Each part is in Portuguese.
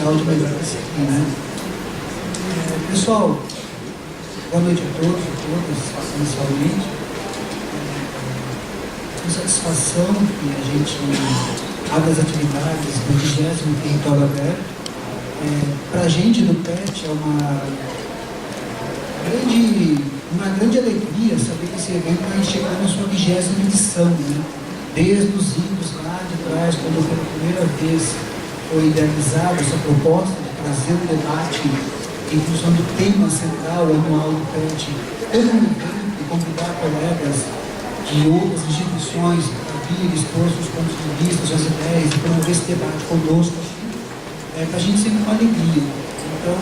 social de melhor disciplina. Pessoal, boa noite a todos e todas, inicialmente. Com satisfação que a gente abre as atividades do 20º Território Aberto. Para a gente do PET é uma grande alegria saber que esse evento está chegando à sua 20ª edição, né? Desde os idos lá de trás, quando pela primeira vez foi idealizada essa proposta de trazer um debate em função do tema central anual do PET, como um evento e convidar colegas de outras instituições para vir expor seus pontos de vista, suas ideias e promover esse debate conosco, para a gente sempre uma alegria. Então,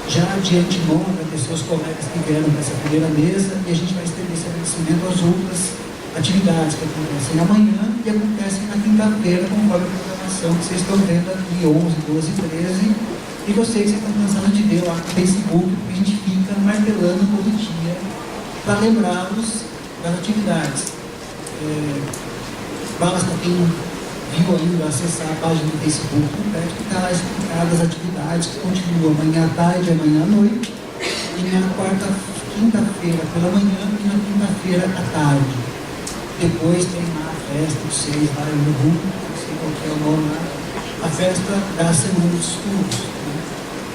já de antemão, agradecer aos colegas que vieram para essa primeira mesa e a gente vai estender esse agradecimento às outras atividades que acontecem amanhã e acontecem na quinta-feira, conforme a programação que vocês estão vendo aqui, 11, 12, 13, e vocês que estão cansando de ver lá no Facebook, porque a gente fica martelando todo dia para lembrá-los das atividades. Basta quem viu ainda acessar a página do Facebook do PET, que está lá explicado as atividades que continuam amanhã à tarde, amanhã à noite, e na quinta-feira pela manhã e na quinta-feira à tarde. Depois tem lá a festa, vocês lá no grupo, não sei qual que é o nome lá, a festa da Semana dos Estudos. Né?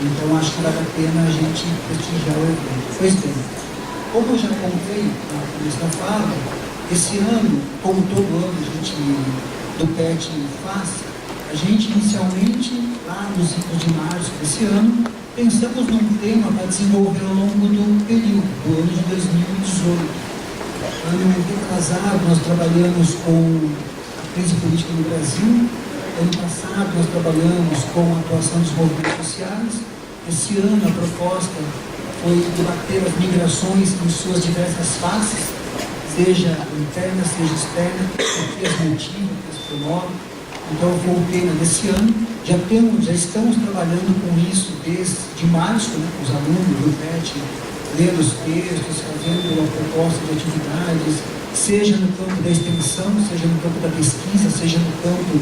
Então acho que vale a pena a gente prestigiar o evento. Pois bem, como eu já contei no começo da fala, esse ano, como todo ano a gente do PET faz, a gente inicialmente, lá nos idos de março desse ano, pensamos num tema para desenvolver ao longo do período, do ano de 2018. Ano retrasado, nós trabalhamos com a crise política no Brasil. Ano passado, nós trabalhamos com a atuação dos movimentos sociais. Esse ano, a proposta foi debater as migrações em suas diversas faces, seja interna, seja externa, o que as motiva, o que as promove. Então, foi o tema desse ano. Já estamos trabalhando com isso desde março, né, com os alunos do PET, lendo os textos, fazendo a proposta de atividades, seja no campo da extensão, seja no campo da pesquisa, seja no campo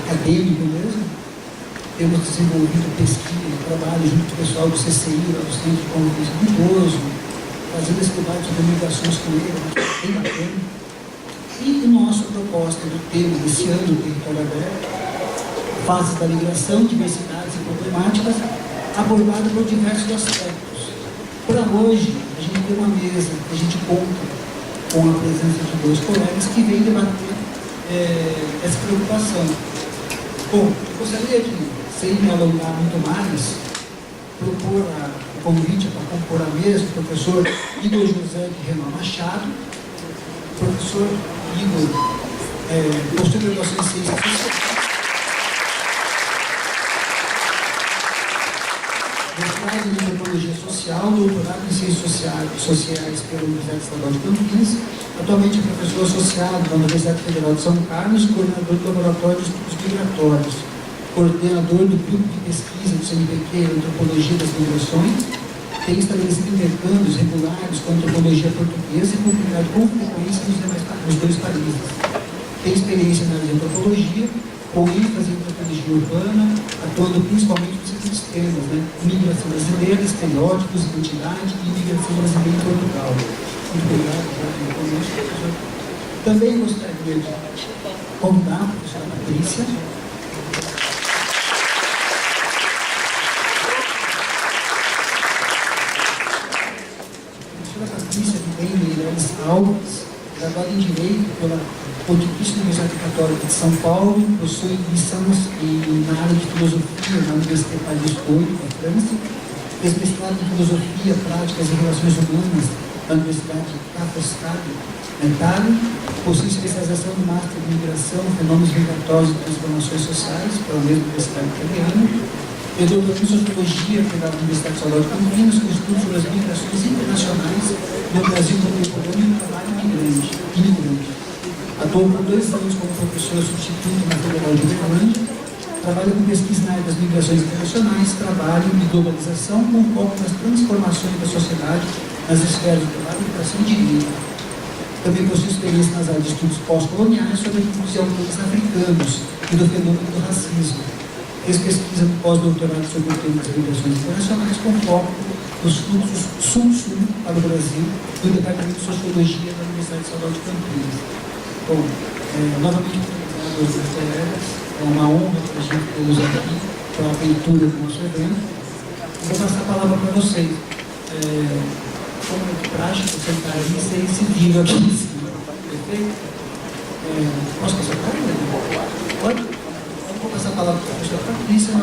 acadêmico mesmo. Temos desenvolvido pesquisa, trabalho junto com o pessoal do CCI, do Centro de Convivência do Idoso, fazendo esse debate sobre migrações com ele, bem bacana. E a nossa proposta do tema desse ano do Território Aberto, fases da migração, diversidades e problemáticas, abordada por diversos aspectos. Para hoje, a gente tem uma mesa que a gente conta com a presença de dois colegas que vêm debater essa preocupação. Bom, eu gostaria de, sem me alongar muito mais, propor o convite para compor a mesa o professor Igor José de Renan Machado, professor Igor, professor de Graduação em Ciências Sociais, mestrado em Antropologia Social, doutorado em Ciências Sociais pela Universidade Estadual de Campinas, atualmente é professor associado da Universidade Federal de São Carlos, coordenador do Laboratório de Estudos Migratórios, coordenador do Grupo de Pesquisa do CNPq Antropologia das Migrações, tem estabelecido intercâmbios regulares com a antropologia portuguesa e publicado com frequência nos dois países. Tem experiência na área de antropologia, com ênfase em antropologia urbana, atuando principalmente nos seguintes temas, né? Imigração brasileira, estereótipos, identidade e imigração brasileira em Portugal. Muito obrigado, professor. Também gostaria de convidar a professora Patrícia. A professora Patrícia, que vem de Meireles Alves, graduada em Direito pela Pontifícia Universidade Católica de São Paulo, possui missão na área de filosofia na Universidade Paris VIII, da França, fez mestrado em filosofia, práticas e relações humanas na Universidade Ca' Foscari, na Itália, possui especialização no Master de Migração, Fenômenos Migratórios e Transformações Sociais pela mesma Universidade Italiana, e doutorado em Sociologia pela Universidade Estadual de Campinas, com estudos sobre as migrações internacionais no Brasil contemporâneo e no trabalho imigrante. Atuou por 2 anos como professor substituto na Federal de Uberlândia, trabalha com pesquisa na área das migrações internacionais, trabalho e globalização com foco nas transformações da sociedade nas esferas do trabalho, educação e direito. Também possui experiência nas áreas de estudos pós-coloniais sobre estudos e autores africanos e do fenômeno do racismo. fez pesquisa no pós-doutorado sobre o tema das migrações internacionais com foco nos fluxos sul-sul para o Brasil, do Departamento de Sociologia da Universidade Estadual de Campinas. Bom, novamente, muito obrigado aos meus colegas, é uma honra para a gente tê-los aqui, para a abertura do nosso evento. Vou passar a palavra para vocês. Como é de prática, sentar aí e ser seguido aqui em cima. Perfeito? Posso passar a palavra? Pode? Então, vou passar a palavra para a professora Patrícia.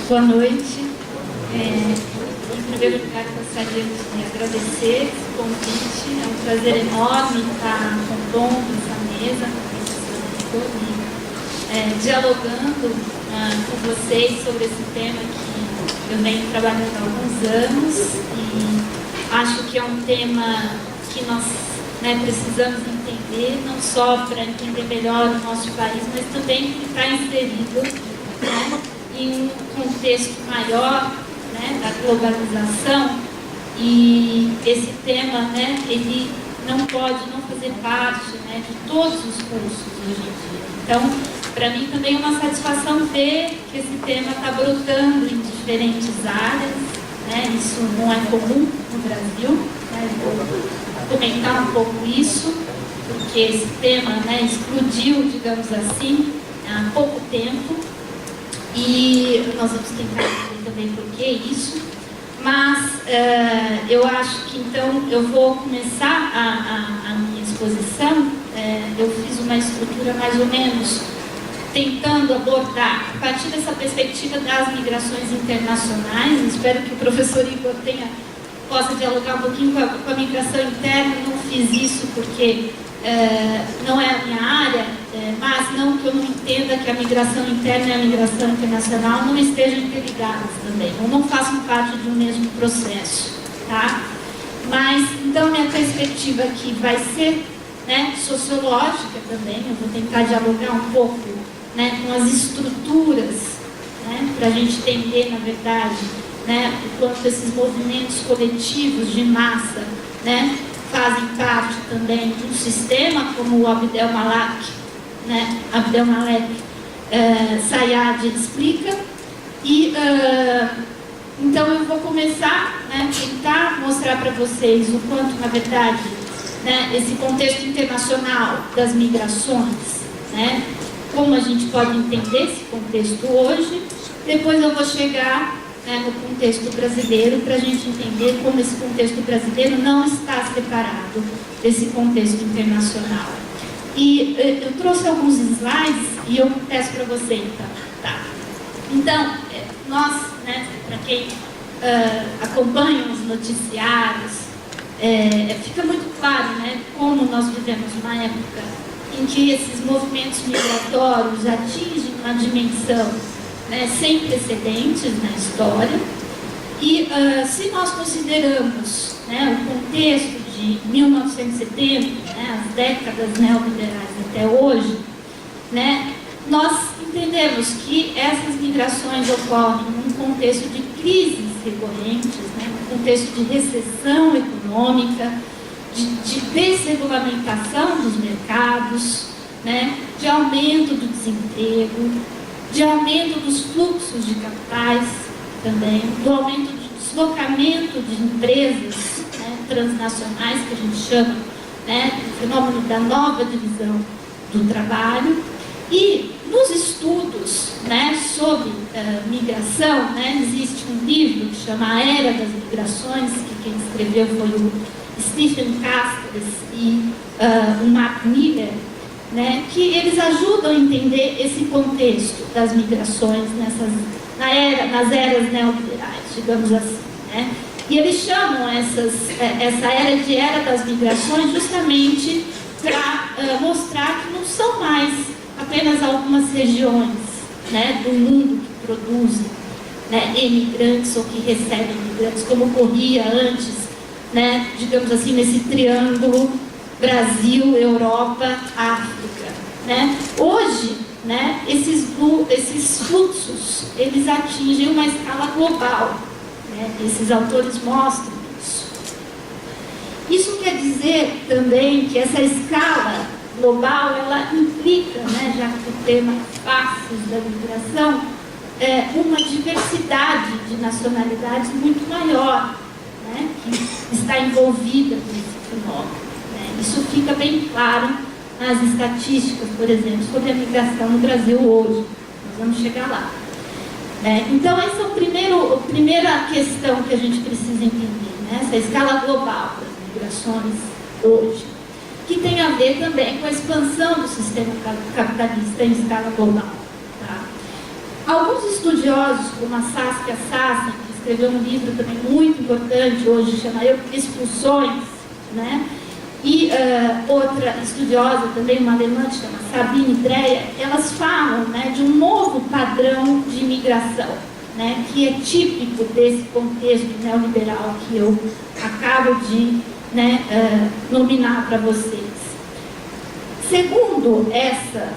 Boa noite. Em primeiro lugar, gostaria de agradecer esse convite. É um prazer enorme estar compondo essa mesa, dialogando com vocês sobre esse tema que eu venho trabalhando há alguns anos e acho que é um tema que nós precisamos entender, não só para entender melhor o nosso país, mas também que está inserido em um contexto maior da globalização, e esse tema ele não pode não fazer parte de todos os cursos hoje em dia. Então, para mim também é uma satisfação ver que esse tema está brotando em diferentes áreas, isso não é comum no Brasil, vou comentar um pouco isso, porque esse tema explodiu, digamos assim, há pouco tempo, e nós vamos tentar entender também por que isso, mas eu acho que então eu vou começar a minha exposição. Eu fiz uma estrutura mais ou menos tentando abordar a partir dessa perspectiva das migrações internacionais. Espero que o professor Igor possa dialogar um pouquinho com a migração interna. Não fiz isso porque não é a minha área, mas não que eu não entenda que a migração interna e a migração internacional não estejam interligadas também, ou não façam parte de um mesmo processo, tá? Mas, então, minha perspectiva aqui vai ser sociológica também. Eu vou tentar dialogar um pouco com as estruturas, para a gente entender, na verdade, o quanto esses movimentos coletivos de massa, fazem parte também de um sistema, como o Abdel Malek Sayad explica. E então eu vou começar a tentar mostrar para vocês o quanto, na verdade, esse contexto internacional das migrações, como a gente pode entender esse contexto hoje. Depois eu vou chegar no contexto brasileiro, para a gente entender como esse contexto brasileiro não está separado desse contexto internacional. E eu trouxe alguns slides e eu peço para você, então. Tá. Então, nós, para quem acompanha os noticiários, fica muito claro como nós vivemos uma época em que esses movimentos migratórios atingem uma dimensão sem precedentes na história. E se nós consideramos o contexto de 1970, as décadas neoliberais até hoje, nós entendemos que essas migrações ocorrem num contexto de crises recorrentes, num contexto de recessão econômica, de desregulamentação dos mercados, de aumento do desemprego, de aumento dos fluxos de capitais também, do aumento do deslocamento de empresas transnacionais, que a gente chama do fenômeno da nova divisão do trabalho. E nos estudos sobre migração, existe um livro que chama A Era das Migrações, que quem escreveu foi o Stephen Castres e o Mark Miller, que eles ajudam a entender esse contexto das migrações nas eras neoliberais, digamos assim. E eles chamam essa era de Era das Migrações justamente para mostrar que não são mais apenas algumas regiões do mundo que produzem emigrantes ou que recebem imigrantes, como ocorria antes, digamos assim, nesse triângulo Brasil, Europa, África. Hoje, esses fluxos, eles atingem uma escala global. Esses autores mostram isso. Isso quer dizer também que essa escala global, ela implica, né, já que o tema é faces da migração, uma diversidade de nacionalidades muito maior, né, que está envolvida nesse fenômeno. Né? Isso fica bem claro nas estatísticas, por exemplo, sobre a migração no Brasil hoje. Nós vamos chegar lá. Então, essa é a primeira questão que a gente precisa entender, né? Essa escala global das migrações hoje, que tem a ver também com a expansão do sistema capitalista em escala global. Tá? Alguns estudiosos, como a Saskia Sassen, que escreveu um livro também muito importante hoje, chama Expulsões, né? E outra estudiosa, também uma alemã, que chama Sabine Dreyer, elas falam, né, de um novo padrão de imigração, né, que é típico desse contexto neoliberal que eu acabo de, né, nominar para vocês. Segundo essas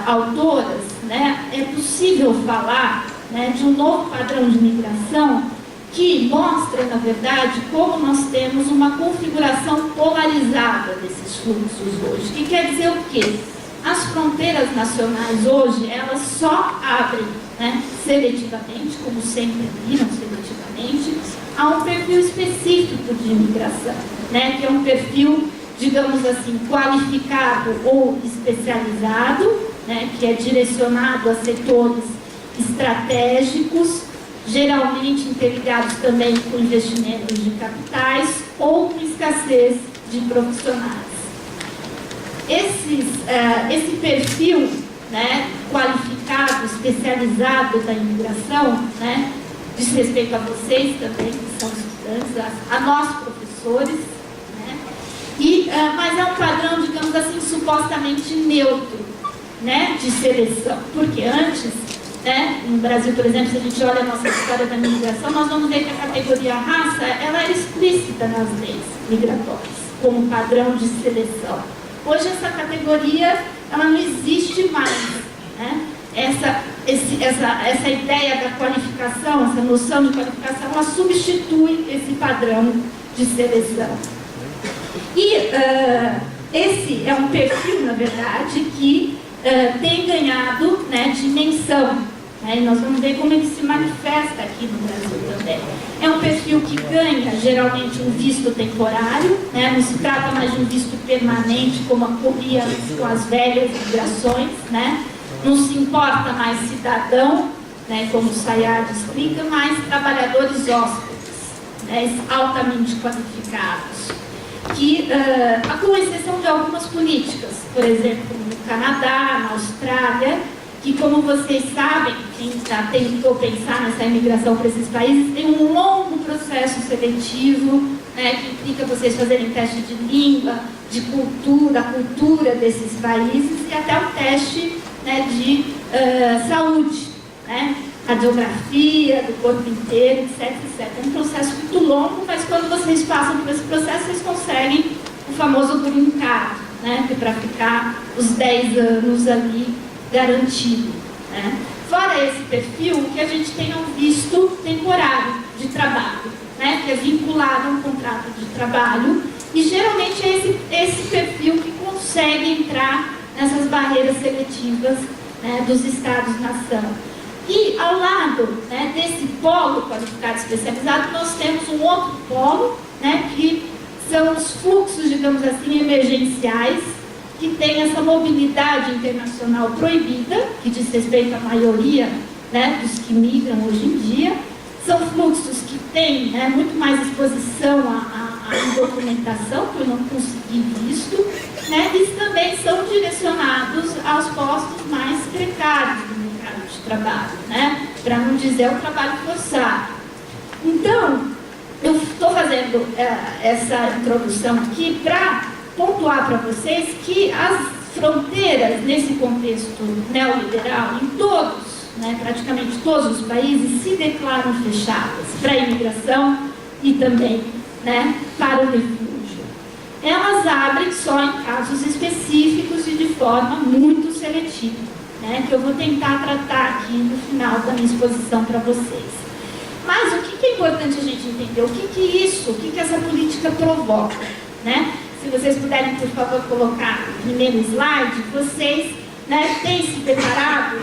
autoras, né, é possível falar, né, de um novo padrão de imigração que mostra, na verdade, como nós temos uma configuração polarizada desses fluxos hoje. O que quer dizer o quê? As fronteiras nacionais hoje, elas só abrem, né, seletivamente, como sempre viram seletivamente, a um perfil específico de imigração, né, que é um perfil, digamos assim, qualificado ou especializado, né, que é direcionado a setores estratégicos, geralmente interligados também com investimentos de capitais ou com escassez de profissionais. Esse perfil, né, qualificado, especializado da imigração, né, diz respeito a vocês também, que são estudantes, a nós professores, né, mas é um padrão, digamos assim, supostamente neutro, né, de seleção, porque antes, né, no Brasil, por exemplo, se a gente olha a nossa história da migração, nós vamos ver que a categoria raça, ela era explícita nas leis migratórias, como padrão de seleção. Hoje essa categoria, ela não existe mais, né? Essa ideia da qualificação, essa noção de qualificação, ela substitui esse padrão de seleção. E esse é um perfil, na verdade, que tem ganhado, né, dimensão, né, e nós vamos ver como ele se manifesta aqui no Brasil também. É um perfil que ganha geralmente um visto temporário, né, não se trata mais de um visto permanente como ocorria com as velhas migrações, né, não se importa mais cidadão, né, como o Sayad explica, mas trabalhadores hóspedes, né, altamente qualificados, que, com exceção de algumas políticas, por exemplo, no Canadá, na Austrália, que, como vocês sabem, quem já tentou pensar nessa imigração para esses países, tem um longo processo seletivo, né, que implica vocês fazerem teste de língua, de cultura, a cultura desses países e até o teste, né, de saúde, né, radiografia do corpo inteiro, etc, etc. É um processo muito longo, mas quando vocês passam por esse processo, vocês conseguem o famoso green card, né, que é para ficar os 10 anos ali garantido, né? Fora esse perfil, o que a gente tem é um visto temporário de trabalho, né, que é vinculado a um contrato de trabalho, e geralmente é esse perfil que consegue entrar nessas barreiras seletivas, né, dos Estados-nação. E ao lado, né, desse polo qualificado especializado, nós temos um outro polo, né, que são os fluxos, digamos assim, emergenciais, que tem essa mobilidade internacional proibida, que diz respeito à maioria, né, dos que migram hoje em dia. São fluxos que têm, né, muito mais exposição à documentação, por não conseguir visto, né, e também são direcionados aos postos mais precários do mercado de trabalho, né, para não dizer o trabalho forçado. Então, eu estou fazendo essa introdução aqui para pontuar para vocês que as fronteiras nesse contexto neoliberal, em todos, né, praticamente todos os países, se declaram fechadas para a imigração e também, né, para o refúgio. Elas abrem só em casos específicos e de forma muito seletiva, né, que eu vou tentar tratar aqui no final da minha exposição para vocês. Mas o que é importante a gente entender? O que essa política provoca, né? se vocês puderem, por favor, colocar o primeiro slide, vocês, né, têm se deparado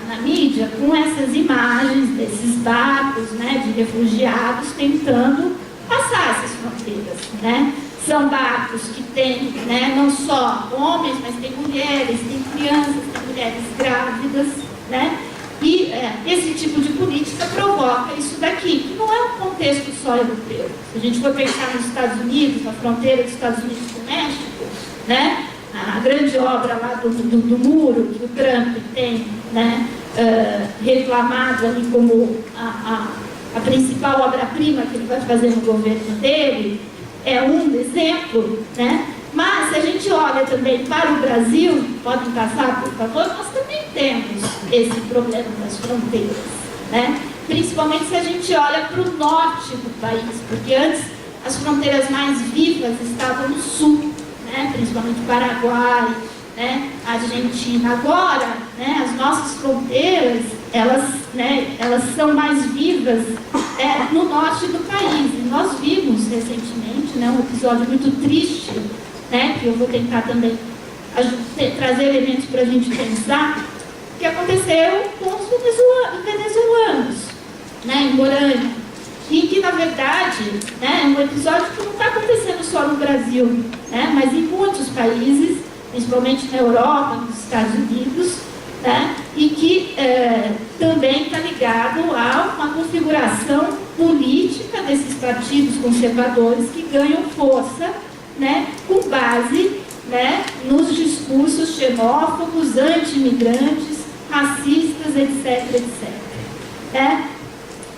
na mídia com essas imagens desses barcos, né, de refugiados tentando passar essas fronteiras, né? São barcos que têm, né, não só homens, mas tem mulheres, tem crianças, tem mulheres grávidas, né? E esse tipo de política provoca isso daqui, que não é um contexto só europeu. Se a gente for pensar nos Estados Unidos, na fronteira dos Estados Unidos com o México, né, a grande obra lá do muro que o Trump tem, né, reclamado ali como a principal obra-prima que ele vai fazer no governo dele, é um exemplo, né? Mas se a gente olha também para o Brasil, podem passar, por favor, nós também temos esse problema das fronteiras, né? Principalmente se a gente olha para o norte do país, porque antes as fronteiras mais vivas estavam no sul, né? Principalmente Paraguai, né? Argentina. Agora, né, as nossas fronteiras, elas são mais vivas no norte do país. E nós vimos recentemente, né, um episódio muito triste, né, que eu vou tentar também trazer elementos para a gente pensar, que aconteceu com os venezuelanos, né, em Roraima, e que, na verdade, né, é um episódio que não está acontecendo só no Brasil, né, mas em muitos países, principalmente na Europa, nos Estados Unidos, né, e que também está ligado a uma configuração política desses partidos conservadores que ganham força, né, com base, né, nos discursos xenófobos, anti-imigrantes, racistas, etc, etc.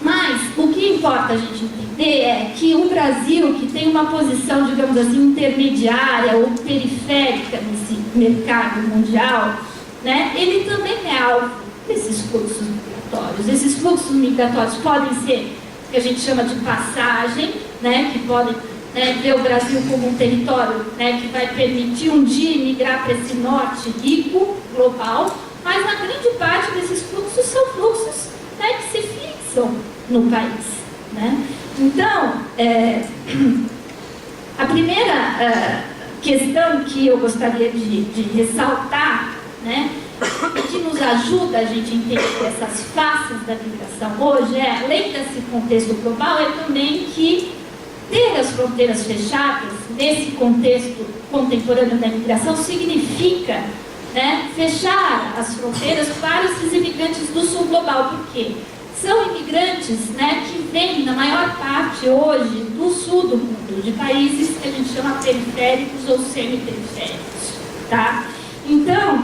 Mas o que importa a gente entender é que o Brasil, que tem uma posição, digamos assim, intermediária ou periférica nesse mercado mundial, né, ele também é alvo desses fluxos migratórios. Esses fluxos migratórios podem ser, que a gente chama de passagem, né, que podem, né, ver o Brasil como um território, né, que vai permitir um dia migrar para esse norte rico, global, mas a grande parte desses fluxos são fluxos, né, que se fixam no país, né? Então, a primeira questão que eu gostaria de ressaltar, né, que nos ajuda a gente a entender essas faces da migração hoje, além desse contexto global, é também que ter as fronteiras fechadas, nesse contexto contemporâneo da migração, significa, né, fechar as fronteiras para esses imigrantes do sul global. Por quê? São imigrantes, né, que vêm, na maior parte hoje, do sul do mundo, de países que a gente chama periféricos ou semi-periféricos, tá? Então,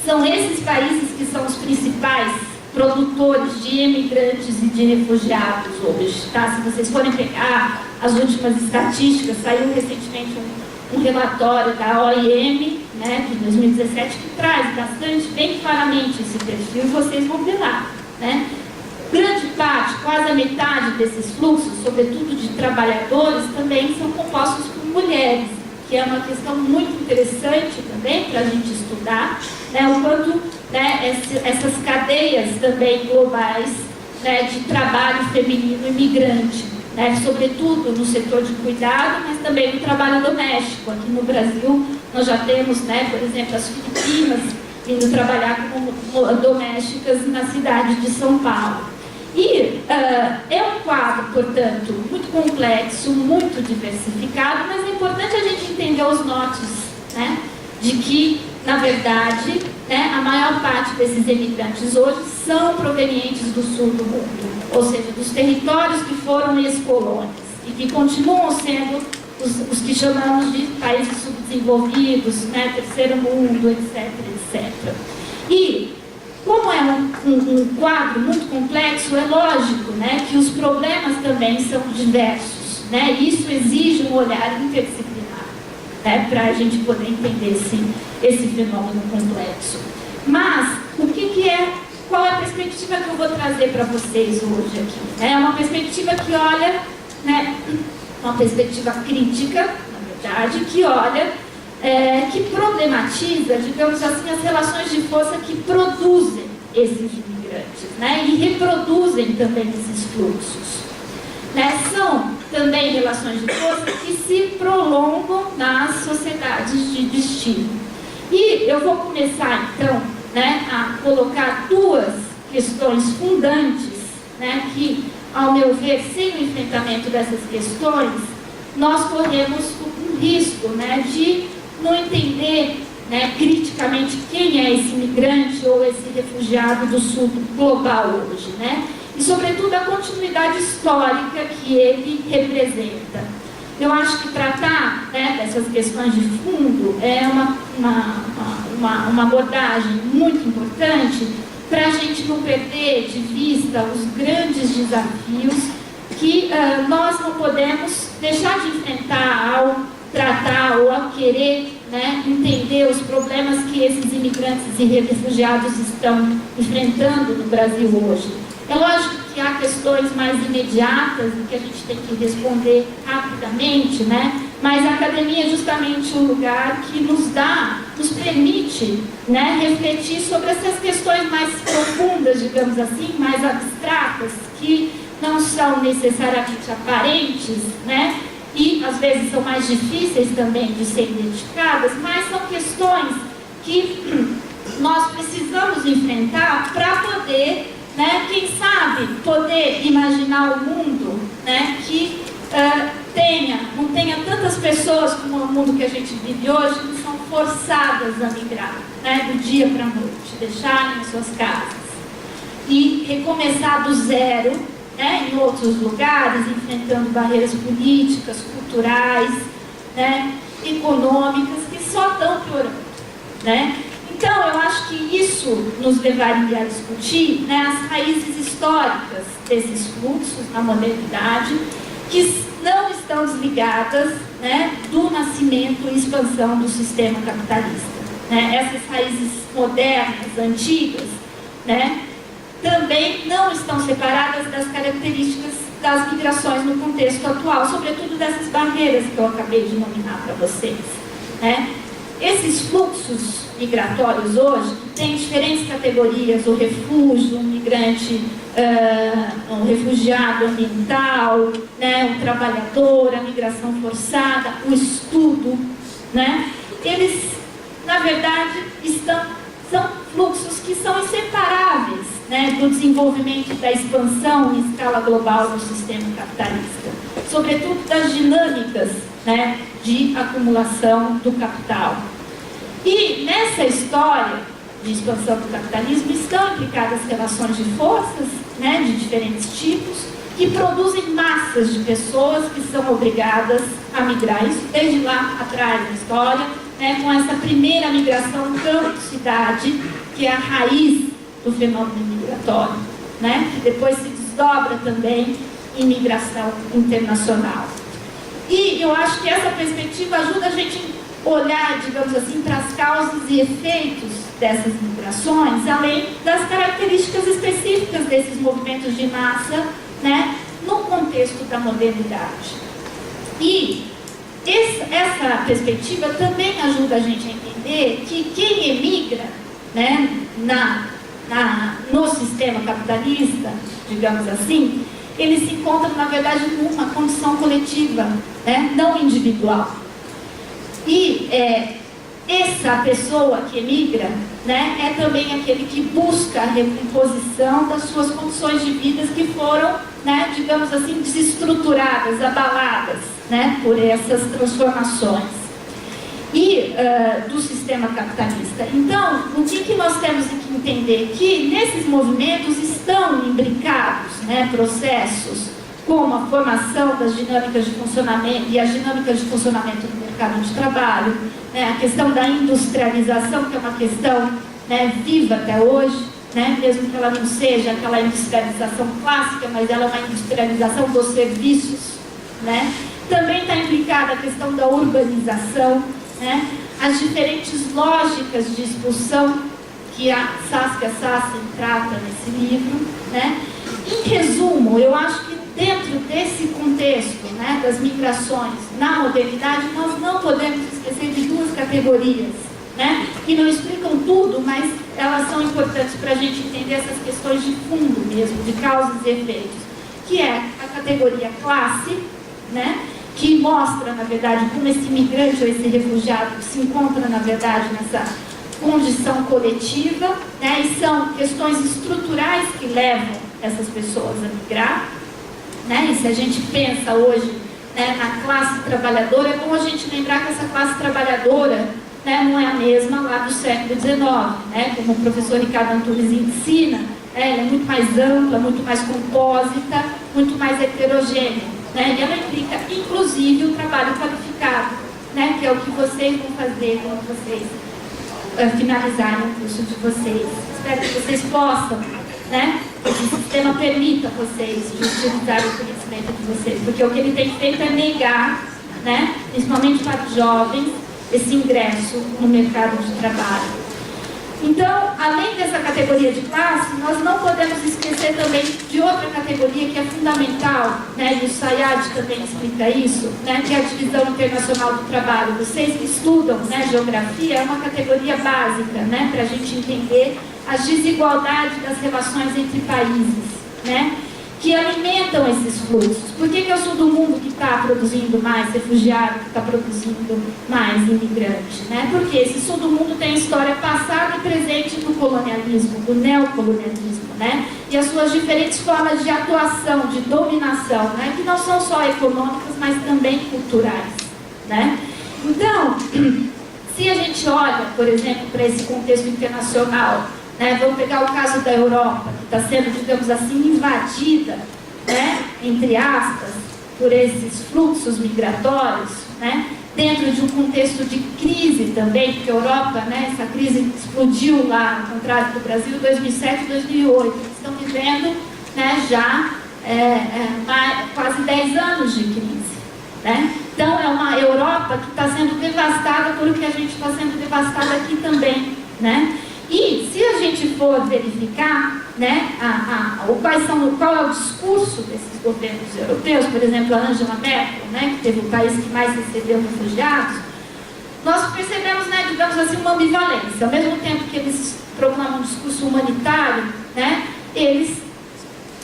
são esses países que são os principais produtores de imigrantes e de refugiados hoje, tá? Se vocês forem pegar as últimas estatísticas, saiu recentemente um relatório da OIM, né, de 2017, que traz bastante, bem claramente esse perfil, e vocês vão ver lá, né? Grande parte, quase a metade desses fluxos, sobretudo de trabalhadores, também são compostos por mulheres, que é uma questão muito interessante também para a gente estudar, né, o quanto, né, essas cadeias também globais, né, de trabalho feminino imigrante, né, sobretudo no setor de cuidado, mas também no trabalho doméstico. Aqui no Brasil nós já temos, né, por exemplo, as Filipinas indo trabalhar como domésticas na cidade de São Paulo. E é um quadro, portanto, muito complexo, muito diversificado, mas é importante a gente entender os nortes, né, de que, na verdade, né, a maior parte desses imigrantes hoje são provenientes do sul do mundo, ou seja, dos territórios que foram ex-colônias e que continuam sendo os que chamamos de países subdesenvolvidos, né, terceiro mundo, etc, etc. E como é um quadro muito complexo, é lógico, né, que os problemas também são diversos, né, e isso exige um olhar interdisciplinar, né, para a gente poder entender esse fenômeno complexo. Mas, qual é a perspectiva que eu vou trazer para vocês hoje aqui? É uma perspectiva que olha, né, uma perspectiva crítica, na verdade, que olha, que problematiza, digamos assim, as relações de força que produzem esses imigrantes, né, e reproduzem também esses fluxos. Né, são também também relações de força que se prolongam nas sociedades de destino. E eu vou começar, então, né, a colocar duas questões fundantes, né, que, ao meu ver, sem o enfrentamento dessas questões, nós corremos um risco, né, de não entender, né, criticamente quem é esse imigrante ou esse refugiado do sul global hoje, né? E, sobretudo, a continuidade histórica que ele representa. Eu acho que tratar, né, dessas questões de fundo é uma abordagem muito importante para a gente não perder de vista os grandes desafios que nós não podemos deixar de enfrentar ao tratar ou ao querer, né, entender os problemas que esses imigrantes e refugiados estão enfrentando no Brasil hoje. É lógico que há questões mais imediatas e que a gente tem que responder rapidamente, né? Mas a academia é justamente o lugar que nos permite, né, refletir sobre essas questões mais profundas, digamos assim, mais abstratas, que não são necessariamente aparentes, né? E às vezes são mais difíceis também de serem identificadas, mas são questões que nós precisamos enfrentar para poder, né, quem sabe, poder imaginar um mundo, né, que não tenha tantas pessoas como o mundo que a gente vive hoje, que são forçadas a migrar, né, do dia para a noite, deixarem suas casas e recomeçar do zero, né, em outros lugares, enfrentando barreiras políticas, culturais, né, econômicas, que só estão piorando, né? Então, eu acho que isso nos levaria a discutir, né, as raízes históricas desses fluxos na modernidade, que não estão desligadas, né, do nascimento e expansão do sistema capitalista, né? Essas raízes modernas, antigas, né, também não estão separadas das características das migrações no contexto atual, sobretudo dessas barreiras que eu acabei de nominar para vocês, né? Esses fluxos migratórios hoje têm diferentes categorias: o refúgio, o migrante, um refugiado ambiental, né, o trabalhador, a migração forçada, o estudo, né? Eles, na verdade, são fluxos que são inseparáveis, né, do desenvolvimento e da expansão em escala global do sistema capitalista, sobretudo das dinâmicas, né, de acumulação do capital. E nessa história de expansão do capitalismo estão implicadas relações de forças, né, de diferentes tipos, que produzem massas de pessoas que são obrigadas a migrar. Isso desde lá atrás na história, né, com essa primeira migração campo-cidade, que é a raiz do fenômeno migratório, né, que depois se desdobra também em migração internacional. E eu acho que essa perspectiva ajuda a gente a olhar, digamos assim, para as causas e efeitos dessas migrações, além das características específicas desses movimentos de massa, né, no contexto da modernidade. E essa perspectiva também ajuda a gente a entender que quem emigra, né, no sistema capitalista, digamos assim, eles se encontram, na verdade, numa condição coletiva, né, não individual. E essa pessoa que emigra, né, é também aquele que busca a recomposição das suas condições de vida que foram, né, digamos assim, desestruturadas, abaladas, né, por essas transformações e do sistema capitalista. Então, o que nós temos que entender? Que nesses movimentos estão imbricados, né, processos como a formação das dinâmicas de funcionamento e as dinâmicas de funcionamento do mercado de trabalho, né, a questão da industrialização, que é uma questão, né, viva até hoje, né, mesmo que ela não seja aquela industrialização clássica, mas ela é uma industrialização dos serviços, né. Também está implicada a questão da urbanização, né, as diferentes lógicas de expulsão que a Saskia Sassen trata nesse livro, né. Em resumo, eu acho que dentro desse contexto, né, das migrações na modernidade, nós não podemos esquecer de duas categorias, né, que não explicam tudo, mas elas são importantes para a gente entender essas questões de fundo mesmo, de causas e efeitos, que é a categoria classe, né, que mostra, na verdade, como esse imigrante ou esse refugiado se encontra, na verdade, nessa condição coletiva, né, e são questões estruturais que levam essas pessoas a migrar, né, e se a gente pensa hoje, né, na classe trabalhadora, é bom a gente lembrar que essa classe trabalhadora, né, não é a mesma lá do século XIX, né, como o professor Ricardo Antunes ensina, ela é muito mais ampla, muito mais compósita, muito mais heterogênea, né, e ela implica, inclusive, o trabalho qualificado, né, que é o que vocês vão fazer quando vocês finalizarem o curso de vocês. Espero que vocês possam, né, que o sistema permita vocês utilizar o conhecimento de vocês, porque o que ele tem feito é negar, né, principalmente para os jovens, esse ingresso no mercado de trabalho. Então, além dessa categoria de classe, nós não podemos esquecer também de outra categoria que é fundamental, né, e o Sayad também explica isso, né, que é a divisão internacional do trabalho. Vocês que estudam, né, geografia, é uma categoria básica, né, para a gente entender as desigualdades das relações entre países, né, que alimentam esses fluxos. Por que eu sou do mundo que está produzindo mais refugiado, que está produzindo mais imigrante? Né? Porque esse sul do mundo tem história passada e presente do colonialismo, do neocolonialismo, né? E as suas diferentes formas de atuação, de dominação, né? Que não são só econômicas, mas também culturais. Né? Então, se a gente olha, por exemplo, para esse contexto internacional, né, vamos pegar o caso da Europa, que está sendo, digamos assim, invadida, né, entre aspas, por esses fluxos migratórios, né, dentro de um contexto de crise também, porque a Europa, né, essa crise explodiu lá, ao contrário do Brasil, em 2007 e 2008. Eles estão vivendo, né, já quase 10 anos de crise. Né? Então, é uma Europa que está sendo devastada por o que a gente está sendo devastada aqui também. Né? E se a gente for verificar, né, qual é o discurso desses governos europeus, por exemplo, a Angela Merkel, né, que teve o país que mais recebeu refugiados, nós percebemos, né, digamos assim, uma ambivalência. Ao mesmo tempo que eles proclamam um discurso humanitário, né, eles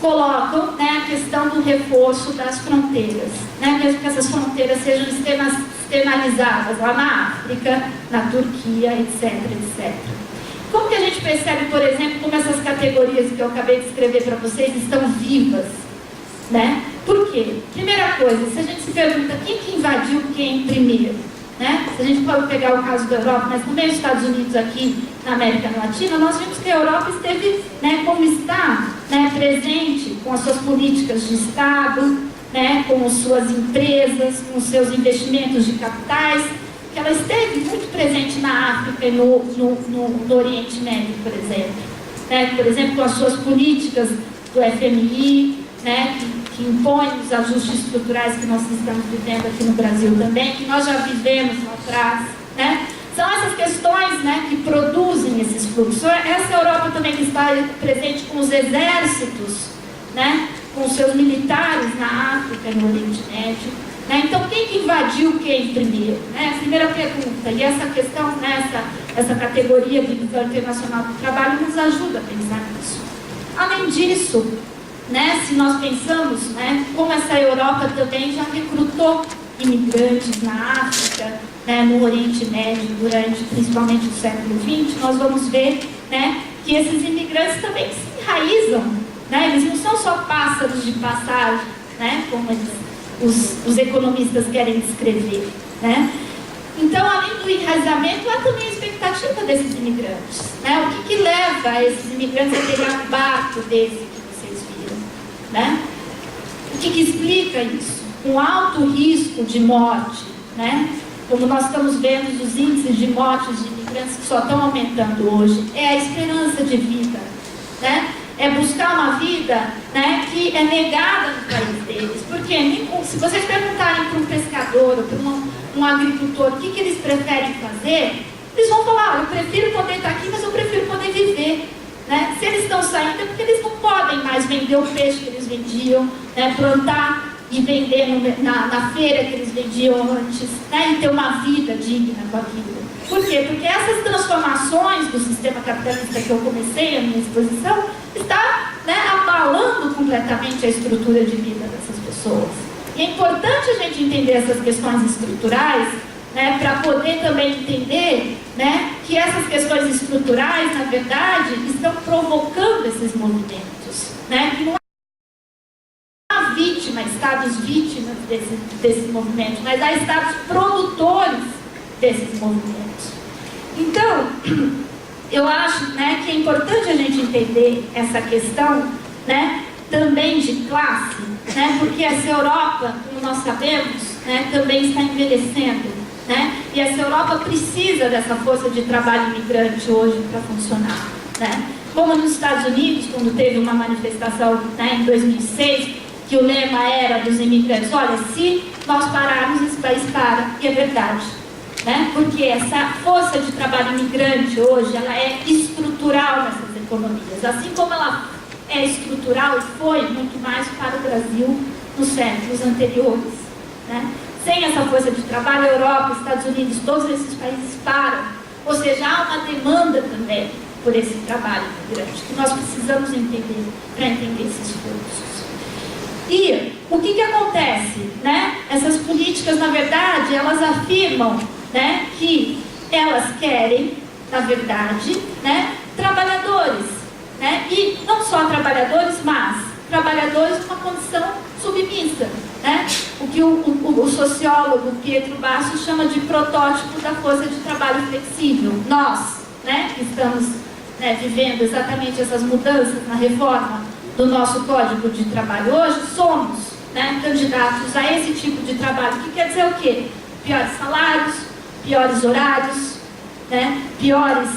colocam, né, a questão do reforço das fronteiras, né, mesmo que essas fronteiras sejam externalizadas lá na África, na Turquia, etc, etc. Como que a gente percebe, por exemplo, como essas categorias que eu acabei de escrever para vocês estão vivas? Né? Por quê? Primeira coisa, se a gente se pergunta quem que invadiu quem primeiro, né? Se a gente pode pegar o caso da Europa, mas também os Estados Unidos aqui na América Latina, nós vimos que a Europa esteve, né, como está, né, presente com as suas políticas de Estado, né, com as suas empresas, com os seus investimentos de capitais, que ela esteve muito presente na África e no Oriente Médio, por exemplo. Né? Por exemplo, com as suas políticas do FMI, né? que impõem os ajustes estruturais que nós estamos vivendo aqui no Brasil também, que nós já vivemos lá atrás. Né? São essas questões, né, que produzem esses fluxos. Essa Europa também que está presente com os exércitos, né, com os seus militares na África e no Oriente Médio. Né? Então, quem que invadiu quem primeiro? Né? A primeira pergunta, e essa questão, né, essa categoria de visão internacional do trabalho nos ajuda a pensar nisso. Além disso, né, se nós pensamos, né, como essa Europa também já recrutou imigrantes na África, né, no Oriente Médio, durante principalmente o século XX, nós vamos ver, né, que esses imigrantes também se enraizam. Né? Eles não são só pássaros de passagem, né, como os economistas querem descrever. Né? Então, além do enraizamento, há também a expectativa desses imigrantes. Né? O que leva esses imigrantes a pegar um barco desse que vocês viram? Né? O que explica isso? Um alto risco de morte, né? Como nós estamos vendo os índices de mortes de imigrantes que só estão aumentando hoje, é a esperança de vida. Né? É buscar uma vida, né, que é negada no país deles. Porque se vocês perguntarem para um pescador ou para um agricultor o que eles preferem fazer, eles vão falar, eu prefiro poder estar aqui, mas eu prefiro poder viver. Né? Se eles estão saindo é porque eles não podem mais vender o peixe que eles vendiam, né, plantar e vender na feira que eles vendiam antes, né, e ter uma vida digna com aquilo. Por quê? Porque essas transformações do sistema capitalista que eu comecei a minha exposição está, né, abalando completamente a estrutura de vida dessas pessoas. E é importante a gente entender essas questões estruturais, né, para poder também entender, né, que essas questões estruturais, na verdade, estão provocando esses movimentos, né, que não há vítima, estados vítimas desse movimento, mas há estados produtores desses movimentos. Então, eu acho, né, que é importante a gente entender essa questão, né, também de classe, né, porque essa Europa, como nós sabemos, né, também está envelhecendo, né, e essa Europa precisa dessa força de trabalho imigrante hoje para funcionar, né. Como nos Estados Unidos, quando teve uma manifestação, né, em 2006, que o lema era dos imigrantes, olha, se nós pararmos, esse país para, e é verdade, né, porque essa força de trabalho imigrante hoje, ela é estrutural nessas economias, assim como ela é estrutural e foi muito mais para o Brasil nos séculos anteriores, né? Sem essa força de trabalho, a Europa, Estados Unidos, todos esses países param. Ou seja, há uma demanda também por esse trabalho imigrante, que nós precisamos entender para entender esses fluxos. E o que acontece, né? Essas políticas, na verdade, elas afirmam, né, que elas querem, na verdade, né, trabalhadores, né? E não só trabalhadores, mas trabalhadores numa condição submissa, né? O que o sociólogo Pietro Basso chama de protótipo da força de trabalho flexível. Nós, né, que estamos, né, vivendo exatamente essas mudanças na reforma do nosso Código de Trabalho hoje, somos, né, candidatos a esse tipo de trabalho, que quer dizer o quê? Piores salários, piores horários, né, piores...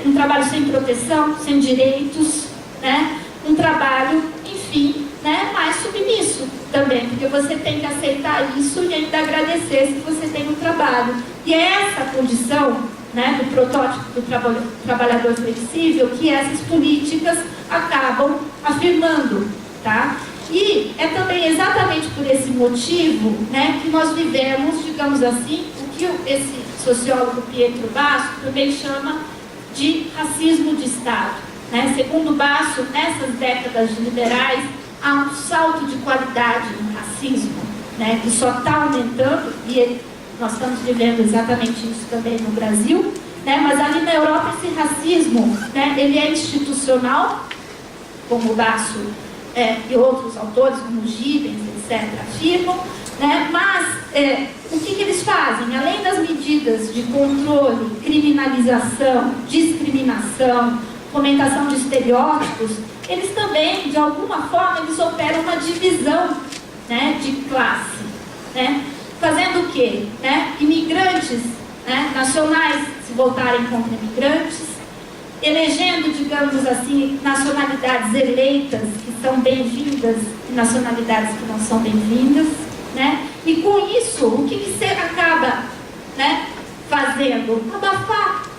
um trabalho sem proteção, sem direitos, né? Um trabalho, enfim, né, mais submisso também, porque você tem que aceitar isso e ainda agradecer se você tem um trabalho. E é essa condição, né, do protótipo do trabalhador flexível que essas políticas acabam afirmando, tá? E é também exatamente por esse motivo, né, que nós vivemos, digamos assim, o que esse sociólogo Pietro Basso também chama de racismo de Estado, né? Segundo Basso, nessas décadas liberais, há um salto de qualidade no racismo, né, que só está aumentando, e nós estamos vivendo exatamente isso também no Brasil, né, mas ali na Europa esse racismo, né, ele é institucional, como Basso e outros autores, como Gibbons, etc., afirmam, né, mas o que eles fazem? Além das medidas de controle, criminalização, discriminação, fomentação de estereótipos, eles também, de alguma forma, eles operam uma divisão, né, de classe, né, fazendo o quê? Né? Imigrantes, né, nacionais se voltarem contra imigrantes, elegendo, digamos assim, nacionalidades eleitas que são bem-vindas e nacionalidades que não são bem-vindas, né? E com isso, o que se acaba, né, fazendo?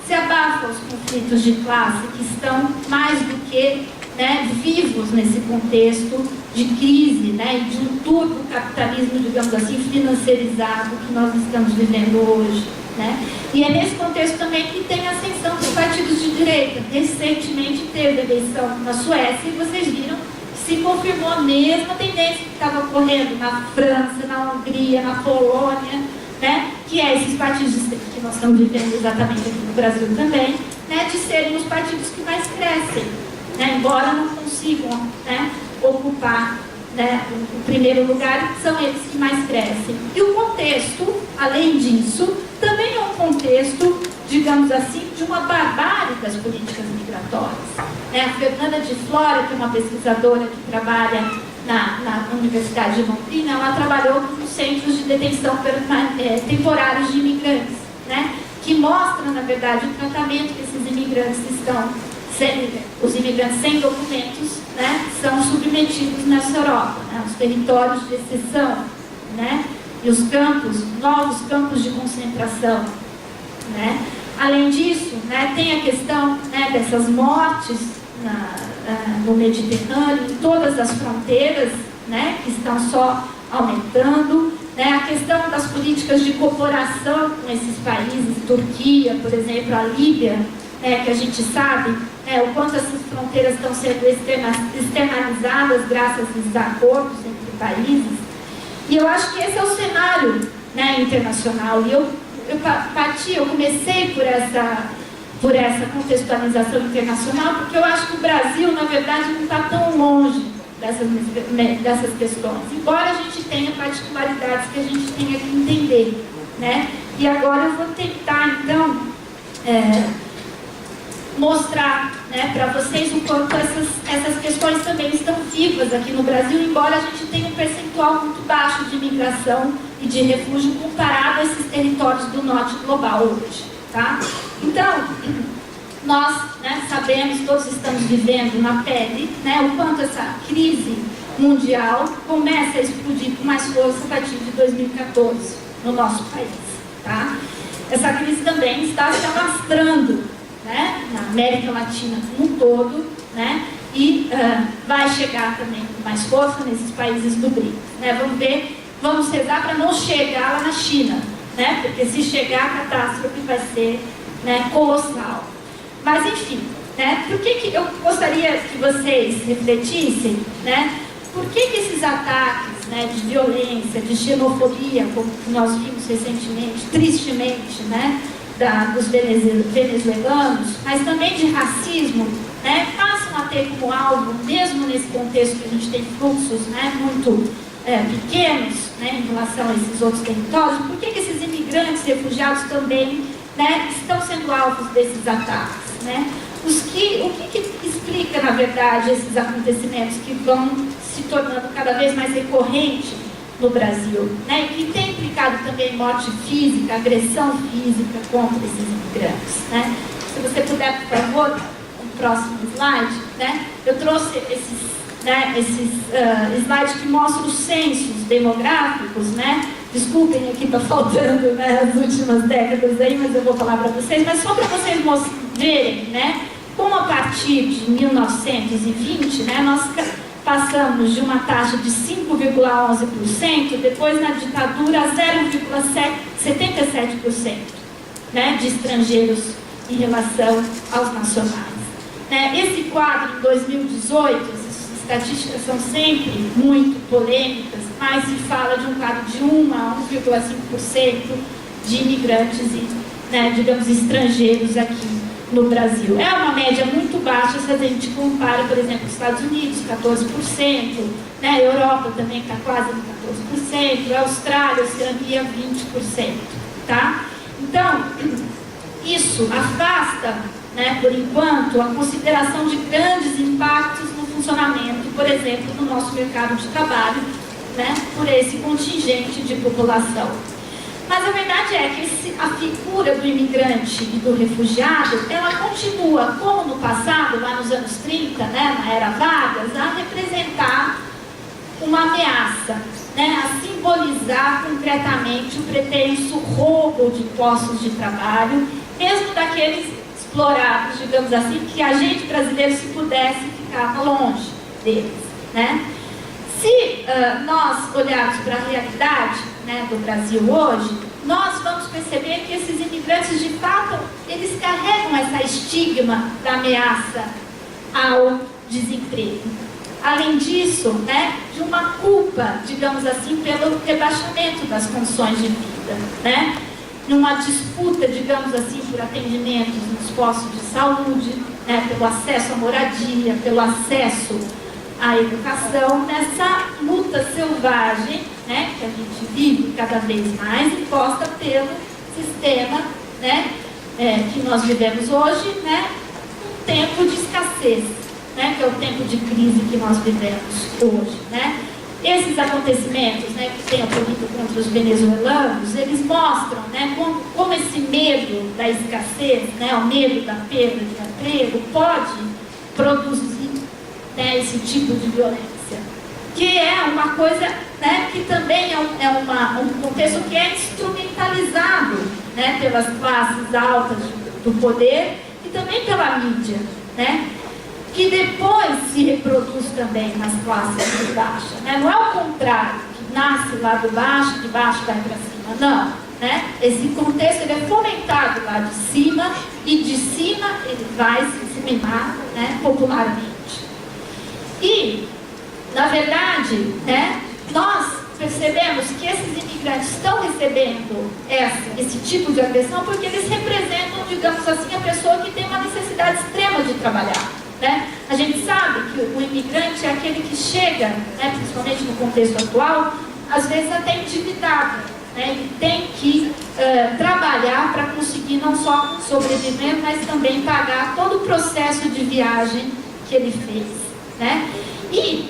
Se abafa os conflitos de classe que estão mais do que, né, vivos nesse contexto de crise, né, e de um turbo-capitalismo, digamos assim, financeirizado que nós estamos vivendo hoje, né? E é nesse contexto também que tem a ascensão dos partidos de direita. Recentemente teve eleição na Suécia e vocês viram que se confirmou a mesma tendência que estava ocorrendo na França, na Hungria, na Polônia, né? Que é esses partidos que nós estamos vivendo exatamente aqui no Brasil também, né? De serem os partidos que mais crescem, né? Embora não consigam, né, ocupar, né, o primeiro lugar, são eles que mais crescem. E o contexto, além disso, também é um contexto, digamos assim, de uma barbárie das políticas migratórias. A Fernanda de Flora, que é uma pesquisadora que trabalha na Universidade de Londrina, ela trabalhou nos centros de detenção temporários de imigrantes, né, que mostra, na verdade, o tratamento que esses imigrantes os imigrantes sem documentos, né, são submetidos nessa Europa, né, os territórios de exceção, né, e os novos campos de concentração, né. Além disso, né, tem a questão, né, dessas mortes no Mediterrâneo, em todas as fronteiras, né, que estão só aumentando, né, a questão das políticas de cooperação com esses países, Turquia, por exemplo, a Líbia, né, que a gente sabe, né, o quanto essas fronteiras estão sendo externalizadas graças a esses acordos entre países. E eu acho que esse é o cenário, né, internacional. E eu comecei por essa contextualização internacional, porque eu acho que o Brasil, na verdade, não está tão longe dessas questões, embora a gente tenha particularidades que a gente tenha que entender, né? E agora eu vou tentar, então, mostrar, né, para vocês o quanto essas questões também estão vivas aqui no Brasil, embora a gente tenha um percentual muito baixo de imigração e de refúgio comparado a esses territórios do norte global hoje, tá? Então, nós, né, sabemos, todos estamos vivendo na pele, né, o quanto essa crise mundial começa a explodir com mais força a partir de 2014 no nosso país, tá? Essa crise também está se alastrando, né, na América Latina como um todo, né, e vai chegar também com mais força nesses países do BRICS, né? Vamos rezar para não chegar lá na China, né, porque se chegar a catástrofe vai ser, né, colossal. Mas enfim, né, por que eu gostaria que vocês refletissem, né, por que esses ataques, né, de violência, de xenofobia, como nós vimos recentemente, tristemente, né, dos venezuelanos, mas também de racismo, né, passam a ter como alvo, mesmo nesse contexto que a gente tem fluxos, né, muito pequenos, né, em relação a esses outros territórios, por que esses imigrantes refugiados também, né, estão sendo alvos desses ataques, né? O que explica, na verdade, esses acontecimentos que vão se tornando cada vez mais recorrentes no Brasil, né, e que tem implicado também morte física, agressão física contra esses imigrantes, né? Se você puder, por favor, o próximo slide, né? Eu trouxe esses slides que mostram os censos demográficos, né? Desculpem, aqui está faltando, né, as últimas décadas aí, mas eu vou falar para vocês, mas só para vocês verem, né, como a partir de 1920, né, nós passamos de uma taxa de 5,11%, depois na ditadura a 0,77%, né, de estrangeiros em relação aos nacionais. Né? Esse quadro, em 2018, as estatísticas são sempre muito polêmicas, mas se fala de um quadro de 1 a 1,5% de imigrantes e, né, digamos, estrangeiros aqui no Brasil. É uma média muito baixa se a gente compara, por exemplo, os Estados Unidos, 14%, né, a Europa também está quase no 14%, a Austrália, a Oceania, 20%. Tá? Então, isso afasta, né, por enquanto, a consideração de grandes impactos no funcionamento, por exemplo, do nosso mercado de trabalho, né, por esse contingente de população. Mas a verdade é que a figura do imigrante e do refugiado, ela continua, como no passado, lá nos anos 30, né, na era Vargas, a representar uma ameaça, né, a simbolizar concretamente o pretenso roubo de postos de trabalho, mesmo daqueles explorados, digamos assim, que a gente brasileiro, se pudesse, ficava longe deles, né? Se nós olharmos para a realidade, né, do Brasil hoje, nós vamos perceber que esses imigrantes, de fato, eles carregam essa estigma da ameaça ao desemprego. Além disso, né, de uma culpa, digamos assim, pelo rebaixamento das condições de vida, né? Numa disputa, digamos assim, por atendimentos nos postos de saúde, né, pelo acesso à moradia, pelo acesso à educação, nessa luta selvagem, né, que a gente vive cada vez mais, imposta pelo sistema, né, que nós vivemos hoje, né, um tempo de escassez, né, que é o tempo de crise que nós vivemos hoje, né. Esses acontecimentos, né, que têm ocorrido contra os venezuelanos, eles mostram, né, como esse medo da escassez, né, o medo da perda de emprego, pode produzir, né, esse tipo de violência, que é uma coisa, né, que também é um contexto que é instrumentalizado, né, pelas classes altas do poder e também pela mídia, né, que depois se reproduz também nas classes de baixa, né? Não é o contrário, que nasce lá do baixo, de baixo vai para cima, não. né? Esse contexto ele é fomentado lá de cima, e de cima ele vai se disseminar, né, popularmente. E, na verdade, né, nós percebemos que esses imigrantes estão recebendo esse tipo de agressão porque eles representam, digamos assim, a pessoa que tem uma necessidade extrema de trabalhar, né? A gente sabe que o imigrante é aquele que chega, né, principalmente no contexto atual, às vezes até endividado, né? Ele tem que trabalhar para conseguir não só sobreviver, mas também pagar todo o processo de viagem que ele fez, né? E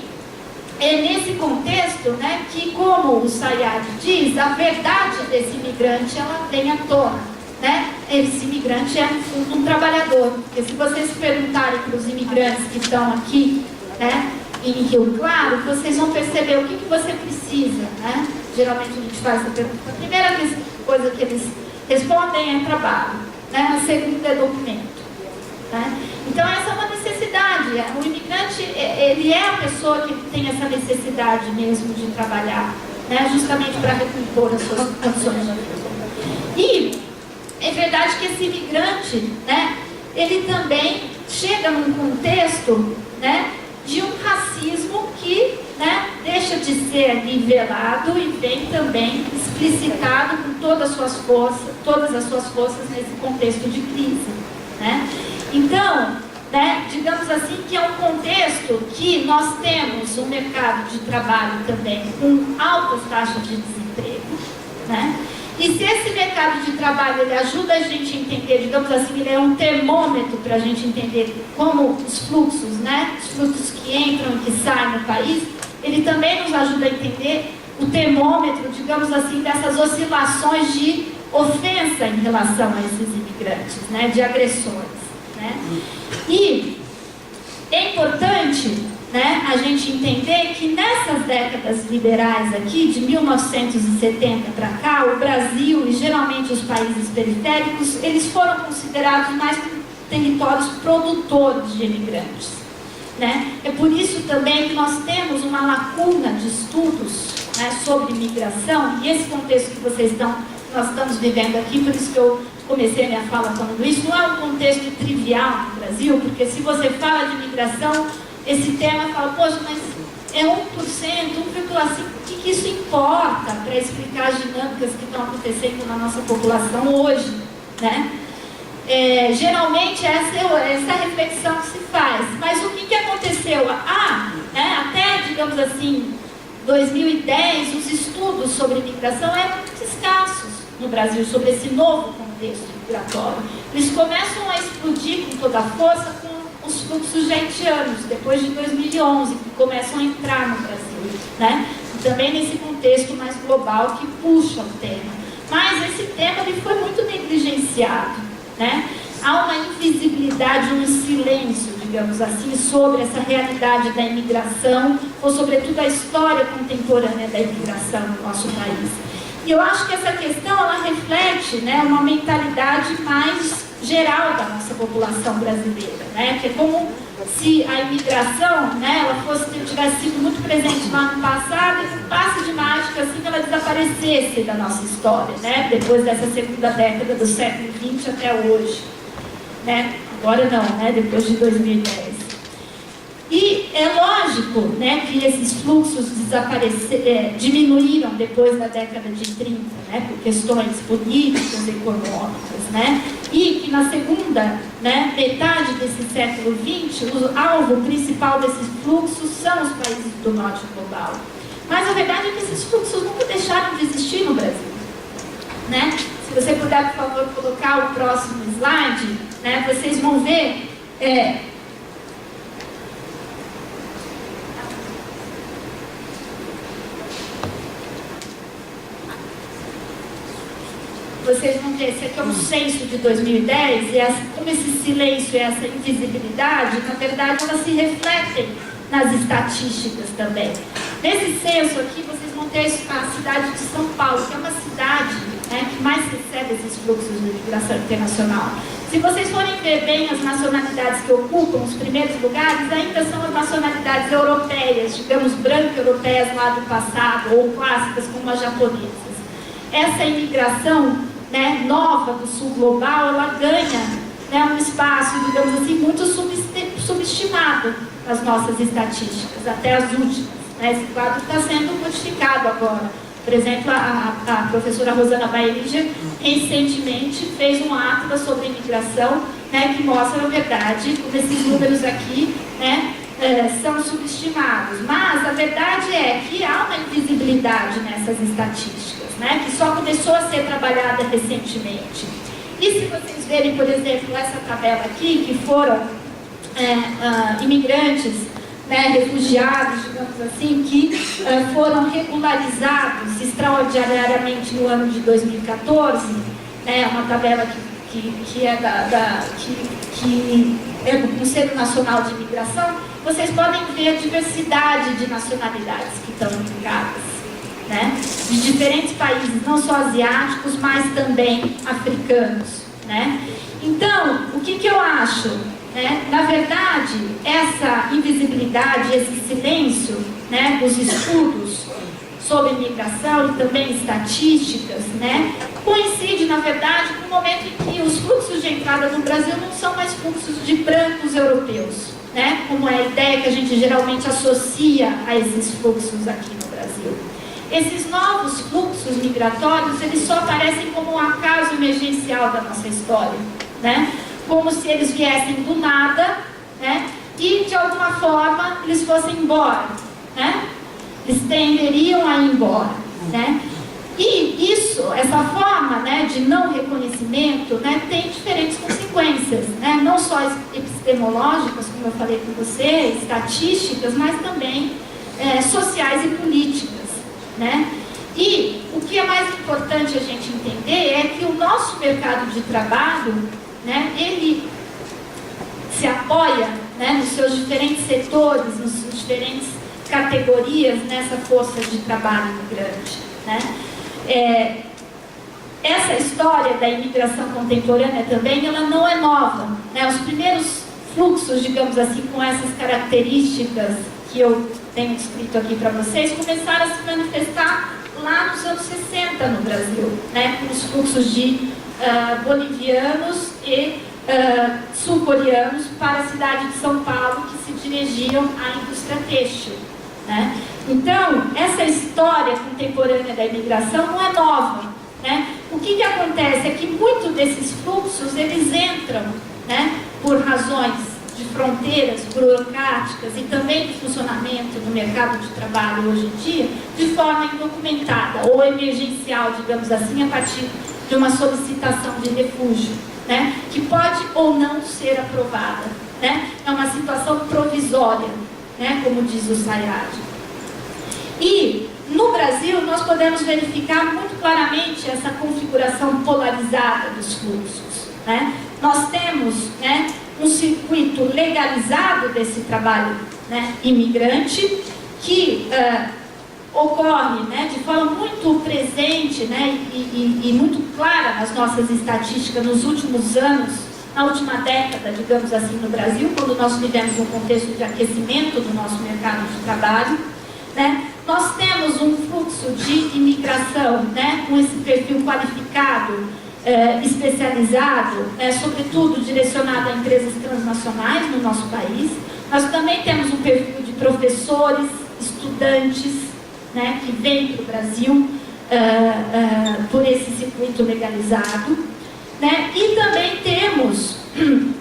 é nesse contexto, né, que, como o Sayad diz, a verdade desse imigrante, ela vem à tona, né? Esse imigrante é, no fundo, um trabalhador. Porque se vocês perguntarem para os imigrantes que estão aqui, né, em Rio Claro, vocês vão perceber o que você precisa, né? Geralmente a gente faz essa pergunta. A primeira coisa que eles respondem é trabalho, né? A segunda é documento, né? Então essa é uma necessidade. O imigrante, ele é a pessoa que tem essa necessidade mesmo de trabalhar, né? Justamente para recompor as suas condições de vida. E é verdade que esse imigrante, né, ele também chega num contexto, né, de um racismo que, né, deixa de ser nivelado e vem também explicitado com todas as suas forças nesse contexto de crise, né? Então, né, digamos assim que é um contexto que nós temos um mercado de trabalho também com altas taxas de desemprego, né? E se esse mercado de trabalho ele ajuda a gente a entender, digamos assim, ele é um termômetro para a gente entender como os fluxos, né, os fluxos que entram e que saem no país, ele também nos ajuda a entender o termômetro, digamos assim, dessas oscilações de ofensa em relação a esses imigrantes, né, de agressões, né? E é importante, né, a gente entender que nessas décadas liberais aqui, de 1970 para cá, o Brasil e geralmente os países periféricos, eles foram considerados mais territórios produtores de imigrantes, né? É por isso também que nós temos uma lacuna de estudos, né, sobre imigração, e esse contexto que nós estamos vivendo aqui, por isso que eu comecei a minha fala falando isso, não é um contexto trivial no Brasil, porque se você fala de imigração, esse tema fala, poxa, mas é 1%, 1,5%, o que isso importa para explicar as dinâmicas que estão acontecendo na nossa população hoje, né? Geralmente essa é a reflexão que se faz. Mas o que aconteceu? Né, até, digamos assim, 2010, os estudos sobre imigração eram muito escassos no Brasil, sobre esse novo contexto migratório. Eles começam a explodir com toda a força com os fluxos haitianos, depois de 2011, que começam a entrar no Brasil, né? E também nesse contexto mais global que puxa o tema. Mas esse tema ele foi muito negligenciado, né? Há uma invisibilidade, um silêncio, digamos assim, sobre essa realidade da imigração, ou sobretudo a história contemporânea da imigração no nosso país. E eu acho que essa questão, ela reflete, né, uma mentalidade mais geral da nossa população brasileira, né? Que é como se a imigração, né, ela tivesse sido muito presente lá no passado e um passe de mágica, assim, que ela desaparecesse da nossa história, né? Depois dessa segunda década do século XX até hoje, né? Agora não, né? Depois de 2010. E é lógico, né, que esses fluxos diminuíram depois da década de 30, né, por questões políticas, econômicas, né, e que na segunda, né, metade desse século XX, o alvo principal desses fluxos são os países do norte global. Mas a verdade é que esses fluxos nunca deixaram de existir no Brasil, né? Se você puder, por favor, colocar o próximo slide, né, vocês vão ver... Vocês vão ver, esse aqui é um censo de 2010, e como esse silêncio e essa invisibilidade, na verdade, elas se refletem nas estatísticas também. Nesse censo aqui, vocês vão ter a cidade de São Paulo, que é uma cidade, né, que mais recebe esses fluxos de migração internacional. Se vocês forem ver bem as nacionalidades que ocupam os primeiros lugares, ainda são as nacionalidades europeias, digamos, branco-europeias lá do passado, ou clássicas como as japonesas. essa imigração, né, nova do sul global, ela ganha, né, um espaço, digamos assim, muito subestimado nas nossas estatísticas, até as últimas. Né? Esse quadro está sendo modificado agora. Por exemplo, a professora Rosana Baerija recentemente fez um atlas sobre imigração, né, que mostra a verdade, como esses números aqui, né, são subestimados. Mas a verdade é que há uma invisibilidade nessas estatísticas, né, que só começou a ser trabalhada recentemente. E se vocês verem, por exemplo, essa tabela aqui, que foram imigrantes, né, refugiados, digamos assim, que foram regularizados extraordinariamente no ano de 2014, né, uma tabela que é do Conselho Nacional de Imigração, vocês podem ver a diversidade de nacionalidades que estão implicadas, né, de diferentes países, não só asiáticos, mas também africanos, né. Então, o que eu acho? Na verdade, essa invisibilidade, esse silêncio, né, dos estudos sobre imigração e também estatísticas, né, coincide, na verdade, com o momento em que os fluxos de entrada no Brasil não são mais fluxos de brancos europeus, né, como é a ideia que a gente geralmente associa a esses fluxos aqui no Brasil. Esses novos fluxos migratórios, eles só aparecem como um acaso emergencial da nossa história, né? Como se eles viessem do nada, né, e de alguma forma eles fossem embora, né? Eles tenderiam a ir embora, né? E isso, essa forma, né, de não reconhecimento, né, tem diferentes consequências, né? Não só epistemológicas, como eu falei com você, estatísticas, mas também sociais e políticas, né? E o que é mais importante a gente entender é que o nosso mercado de trabalho, né, ele se apoia, né, nos seus diferentes setores, nas suas diferentes categorias, nessa força de trabalho imigrante, né? Essa história da imigração contemporânea também, ela não é nova, né? Os primeiros fluxos, digamos assim, com essas características que eu tenho descrito aqui para vocês, começaram a se manifestar lá nos anos 60 no Brasil, né, com os fluxos de bolivianos e sul-coreanos para a cidade de São Paulo, que se dirigiam à indústria têxtil, né? Então, essa história contemporânea da imigração não é nova, né? O que acontece é que muitos desses fluxos, eles entram, né, por razões de fronteiras burocráticas e também de funcionamento do mercado de trabalho hoje em dia, de forma indocumentada ou emergencial, digamos assim, a partir de uma solicitação de refúgio, né, que pode ou não ser aprovada, né? É uma situação provisória, né, como diz o Sayad. E no Brasil nós podemos verificar muito claramente essa configuração polarizada dos fluxos, né? Nós temos, né, um circuito legalizado desse trabalho, né, imigrante, que ocorre, né, de forma muito presente, né, e muito clara nas nossas estatísticas nos últimos anos, na última década, digamos assim, no Brasil, quando nós vivemos um contexto de aquecimento do nosso mercado de trabalho, né. Nós temos um fluxo de imigração, né, com esse perfil qualificado, especializado, sobretudo direcionado a empresas transnacionais no nosso país. Nós também temos um perfil de professores, estudantes, né, que vêm para o Brasil por esse circuito legalizado, né? E também temos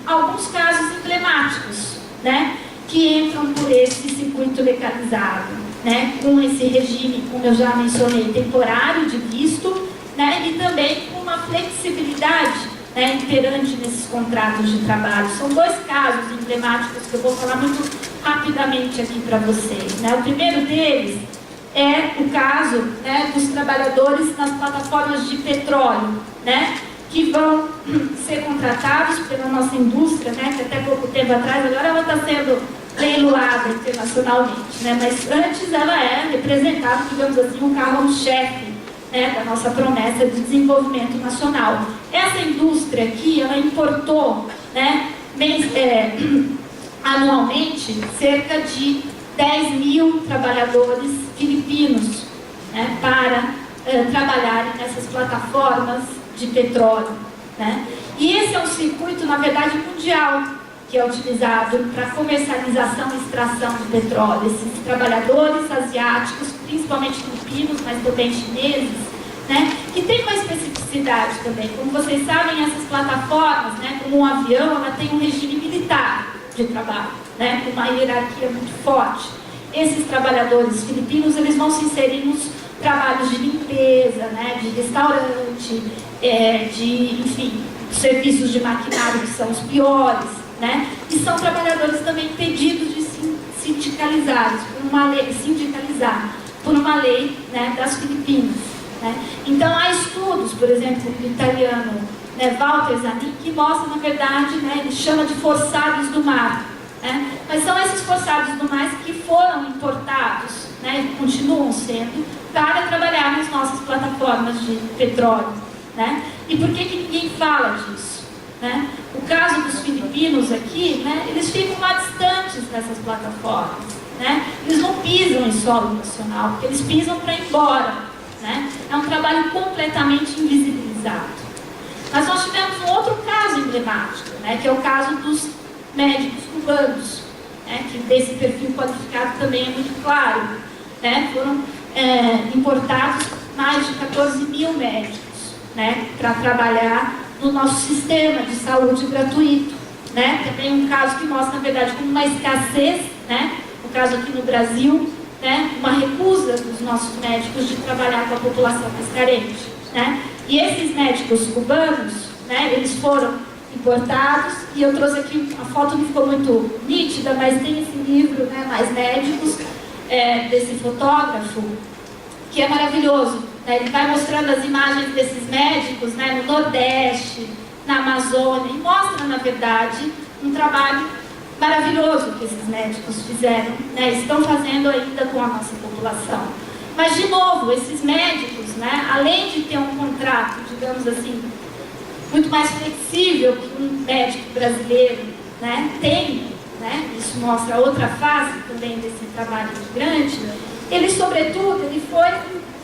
alguns casos emblemáticos, né, que entram por esse circuito legalizado, né, com esse regime, como eu já mencionei, temporário de visto, né, e também com uma flexibilidade, né, imperante nesses contratos de trabalho. São dois casos emblemáticos que eu vou falar muito rapidamente aqui para vocês, né? O primeiro deles é o caso, né, dos trabalhadores nas plataformas de petróleo, né, que vão ser contratados pela nossa indústria, né, que até pouco tempo atrás, agora ela está sendo leiloada internacionalmente, né, mas antes ela representava, digamos assim, um carro-chefe, né, da nossa promessa de desenvolvimento nacional. Essa indústria aqui, ela importou, né, anualmente cerca de 10 mil trabalhadores filipinos, né, para trabalharem nessas plataformas de petróleo, né? E esse é um circuito, na verdade, mundial, que é utilizado para comercialização e extração de petróleo. Esses trabalhadores asiáticos, principalmente filipinos, mas também chineses, né, que tem uma especificidade também. Como vocês sabem, essas plataformas, né, como um avião, ela tem um regime militar de trabalho, né, com uma hierarquia muito forte. Esses trabalhadores filipinos, eles vão se inserir nos trabalhos de limpeza, né, de restaurante, enfim, serviços de maquinário que são os piores, né, e são trabalhadores também impedidos de sindicalizar por uma lei, né, das Filipinas, né. Então há estudos, por exemplo, do italiano, né, Walter Zanin, que mostra, na verdade, né, ele chama de forçados do mar, né, mas são esses forçados do mar que foram importados, né, continuam sendo, para trabalhar nas nossas plataformas de petróleo, né. E por que ninguém fala disso, né? O caso dos filipinos aqui, né, eles ficam lá distantes dessas plataformas, né? Eles não pisam em solo nacional, porque eles pisam para ir embora, né? É um trabalho completamente invisibilizado. Mas nós tivemos um outro caso emblemático, né, que é o caso dos médicos cubanos, né, que desse perfil qualificado também é muito claro, né? Foram importados mais de 14 mil médicos, né, para trabalhar no nosso sistema de saúde gratuito, né? Também um caso que mostra, na verdade, como uma escassez, né? No caso aqui no Brasil, né? Uma recusa dos nossos médicos de trabalhar com a população mais carente, né? E esses médicos cubanos, né? Eles foram importados, e eu trouxe aqui, a foto não ficou muito nítida, mas tem esse livro, né? Mais Médicos, desse fotógrafo, que é maravilhoso. Ele vai mostrando as imagens desses médicos, né, no Nordeste, na Amazônia, e mostra, na verdade, um trabalho maravilhoso que esses médicos fizeram, né, estão fazendo ainda com a nossa população. Mas, de novo, esses médicos, né, além de ter um contrato, digamos assim, muito mais flexível que um médico brasileiro, né, tem, né, isso mostra outra face também desse trabalho migrante, ele, sobretudo, ele foi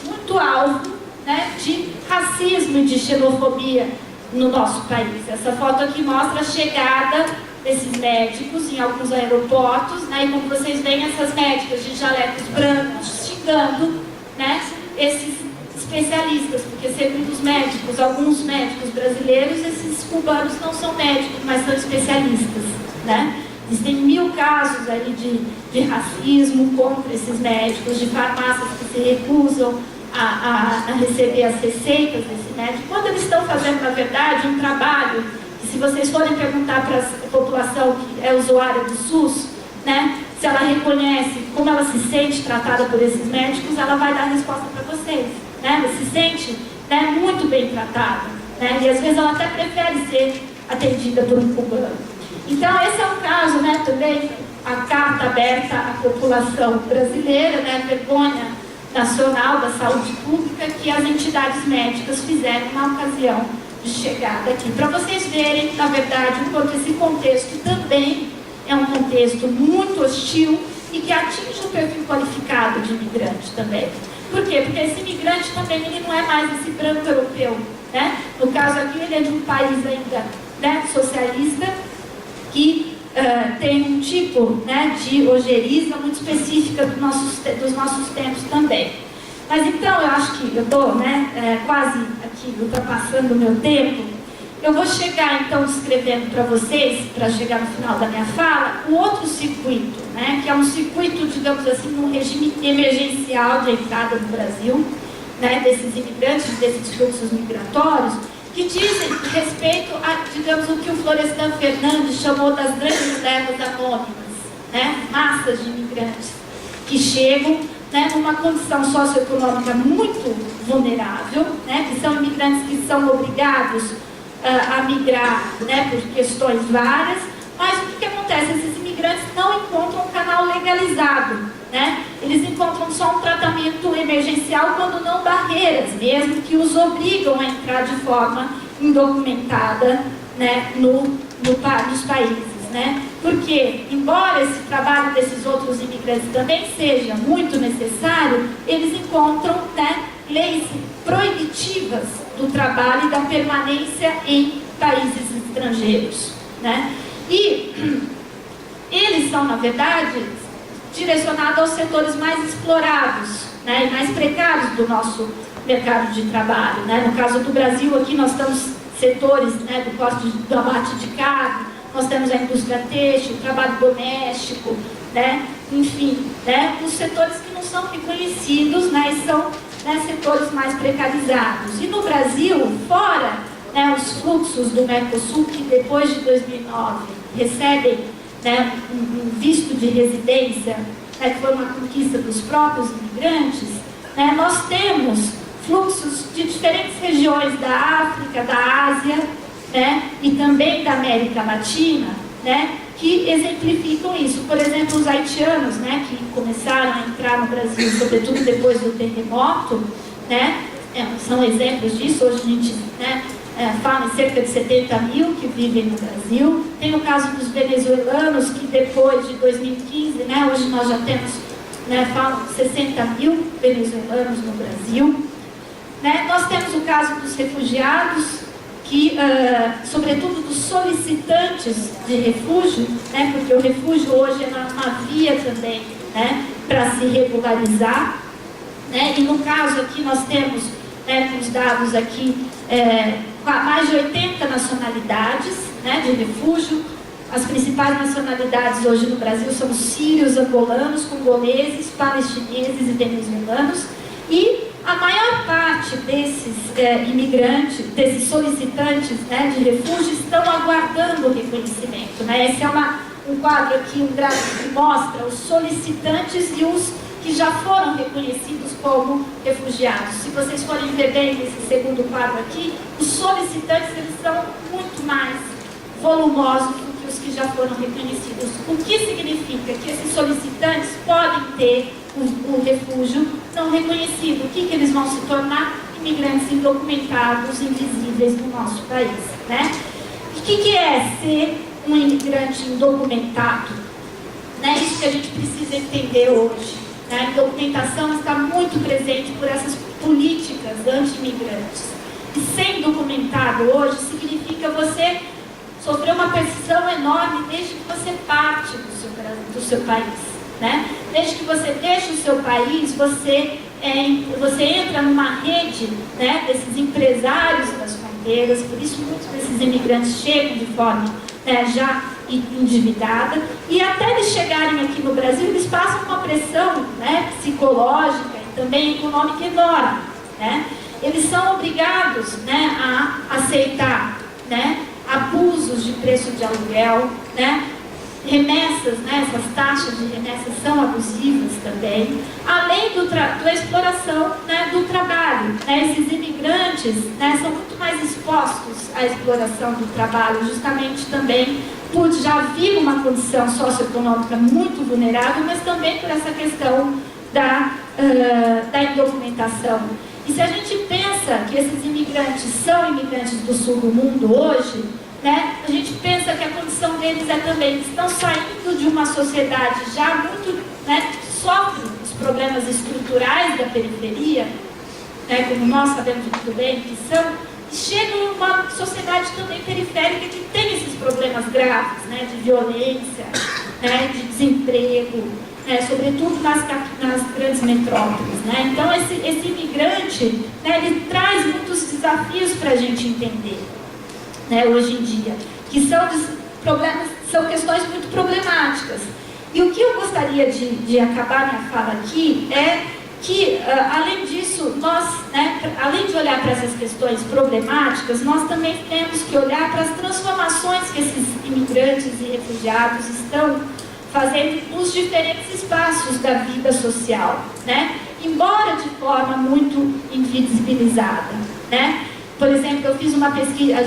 muito alvo, né, de racismo e de xenofobia no nosso país. Essa foto aqui mostra a chegada desses médicos em alguns aeroportos, né, e como vocês veem, essas médicas de jalecos brancos xingando, né, esses especialistas, porque segundo os médicos, alguns médicos brasileiros, esses cubanos não são médicos, mas são especialistas, né? Existem 1000 casos aí de racismo contra esses médicos, de farmácias que se recusam a receber as receitas desse médico, quando eles estão fazendo, na verdade, um trabalho que, se vocês forem perguntar para a população que é usuária do SUS, né, se ela reconhece como ela se sente tratada por esses médicos, ela vai dar a resposta para vocês, né? Ela se sente, né, muito bem tratada, né? E às vezes ela até prefere ser atendida por um cubano. Então esse é um caso, né, também, a carta aberta à população brasileira, né, a vergonha nacional da saúde pública que as entidades médicas fizeram na ocasião de chegada aqui. Para vocês verem, na verdade, o quanto esse contexto também é um contexto muito hostil e que atinge o perfil qualificado de imigrante também. Por quê? Porque esse imigrante também, ele não é mais esse branco europeu, né? No caso aqui, ele é de um país ainda, né, socialista, que tem um tipo, né, de ojeriza muito específica dos nossos tempos também. Mas então, eu acho que eu estou, né, quase aqui ultrapassando o meu tempo. Eu vou chegar, então, descrevendo para vocês, para chegar no final da minha fala, um outro circuito, né, que é um circuito, digamos assim, num regime emergencial de entrada no Brasil, né, desses imigrantes, desses fluxos migratórios, que dizem respeito a, digamos, o que o Florestan Fernandes chamou das grandes levas anônimas, né, massas de imigrantes que chegam, né, numa condição socioeconômica muito vulnerável, né, que são imigrantes que são obrigados a migrar, né, por questões várias, mas o que acontece? Esses imigrantes não encontram um canal legalizado, né? Eles encontram só um tratamento emergencial, quando não barreiras mesmo, que os obrigam a entrar de forma indocumentada, né, nos países, né? Porque, embora esse trabalho desses outros imigrantes também seja muito necessário, eles encontram, né, leis proibitivas do trabalho e da permanência em países estrangeiros, né? E eles são, na verdade, direcionados aos setores mais explorados, né, e mais precários do nosso mercado de trabalho, né? No caso do Brasil, aqui nós temos setores, né, do corte do abate de carne, nós temos a indústria têxtil, o trabalho doméstico, né? Enfim, né, os setores que não são reconhecidos, né, e são, né, setores mais precarizados. E no Brasil, fora, né, os fluxos do Mercosul, que depois de 2009 recebem, né, um visto de residência, né, que foi uma conquista dos próprios imigrantes, né, nós temos fluxos de diferentes regiões da África, da Ásia, né, e também da América Latina, né, que exemplificam isso. Por exemplo, os haitianos, né, que começaram a entrar no Brasil, sobretudo depois do terremoto, né, são exemplos disso. Hoje a gente, né, fala em cerca de 70 mil que vivem no Brasil. Tem o caso dos venezuelanos, que depois de 2015, né, hoje nós já temos, né, falam 60 mil venezuelanos no Brasil. Né, nós temos o caso dos refugiados, que, sobretudo dos solicitantes de refúgio, né, porque o refúgio hoje é uma via também, né, para se regularizar, né, e no caso aqui nós temos, né, os dados aqui, mais de 80 nacionalidades, né, de refúgio. As principais nacionalidades hoje no Brasil são os sírios, angolanos, congoleses, palestineses e venezuelanos, e a maior parte desses imigrantes, desses solicitantes, né, de refúgio, estão aguardando o reconhecimento, né? Esse é um quadro aqui, um gráfico que mostra os solicitantes e os que já foram reconhecidos como refugiados. Se vocês forem ver bem nesse segundo quadro aqui, os solicitantes, eles são muito mais volumosos do que os que já foram reconhecidos. O que significa que esses solicitantes podem ter o refúgio não reconhecido. O que eles vão se tornar? Imigrantes indocumentados, invisíveis no nosso país, né? O que é ser um imigrante indocumentado? Né? Isso que a gente precisa entender hoje. Né? A indocumentação está muito presente por essas políticas anti-imigrantes. E ser indocumentado hoje significa você sofrer uma pressão enorme desde que você parte do seu país. Né? Desde que você deixa o seu país, você entra numa rede, né, desses empresários das fronteiras. Por isso muitos desses imigrantes chegam de forma, né, já endividada, e até eles chegarem aqui no Brasil, eles passam uma pressão, né, psicológica e também econômica enorme, né? Eles são obrigados, né, a aceitar, né, abusos de preço de aluguel, né? Remessas, né, essas taxas de remessas são abusivas também, além da exploração, né, do trabalho. Né, esses imigrantes, né, são muito mais expostos à exploração do trabalho, justamente também por já vir uma condição socioeconômica muito vulnerável, mas também por essa questão da indocumentação. E se a gente pensa que esses imigrantes são imigrantes do sul do mundo hoje, né, a gente pensa que a condição deles é também, eles estão saindo de uma sociedade já muito, né, que sofre os problemas estruturais da periferia, né, como nós sabemos muito bem que são, e chegam em uma sociedade também periférica que tem esses problemas graves, né, de violência, né, de desemprego, né, sobretudo nas grandes metrópoles. Né? Então esse imigrante, né, ele traz muitos desafios para a gente entender. Né, hoje em dia, que são questões muito problemáticas. E o que eu gostaria de acabar minha fala aqui é que, além disso, nós, né, além de olhar para essas questões problemáticas, nós também temos que olhar para as transformações que esses imigrantes e refugiados estão fazendo nos diferentes espaços da vida social, né? Embora de forma muito invisibilizada, né? Por exemplo, eu fiz uma pesquisa,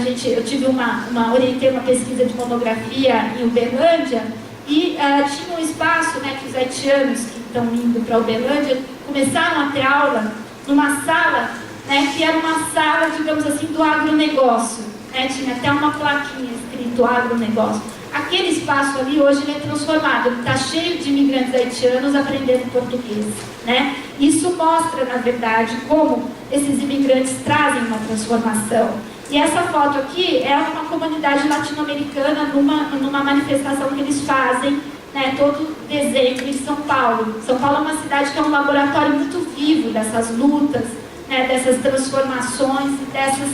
orientei uma pesquisa de monografia em Uberlândia e tinha um espaço, né, que os haitianos que estão indo para Uberlândia começaram a ter aula numa sala, né, que era uma sala, digamos assim, do agronegócio. Né, tinha até uma plaquinha escrito agronegócio. aquele espaço ali hoje ele é transformado, ele está cheio de imigrantes haitianos aprendendo português, né? Isso mostra, na verdade, como esses imigrantes trazem uma transformação. E essa foto aqui é uma comunidade latino-americana numa manifestação que eles fazem, né, todo dezembro em São Paulo. São Paulo é uma cidade que é um laboratório muito vivo dessas lutas, né, dessas transformações e dessas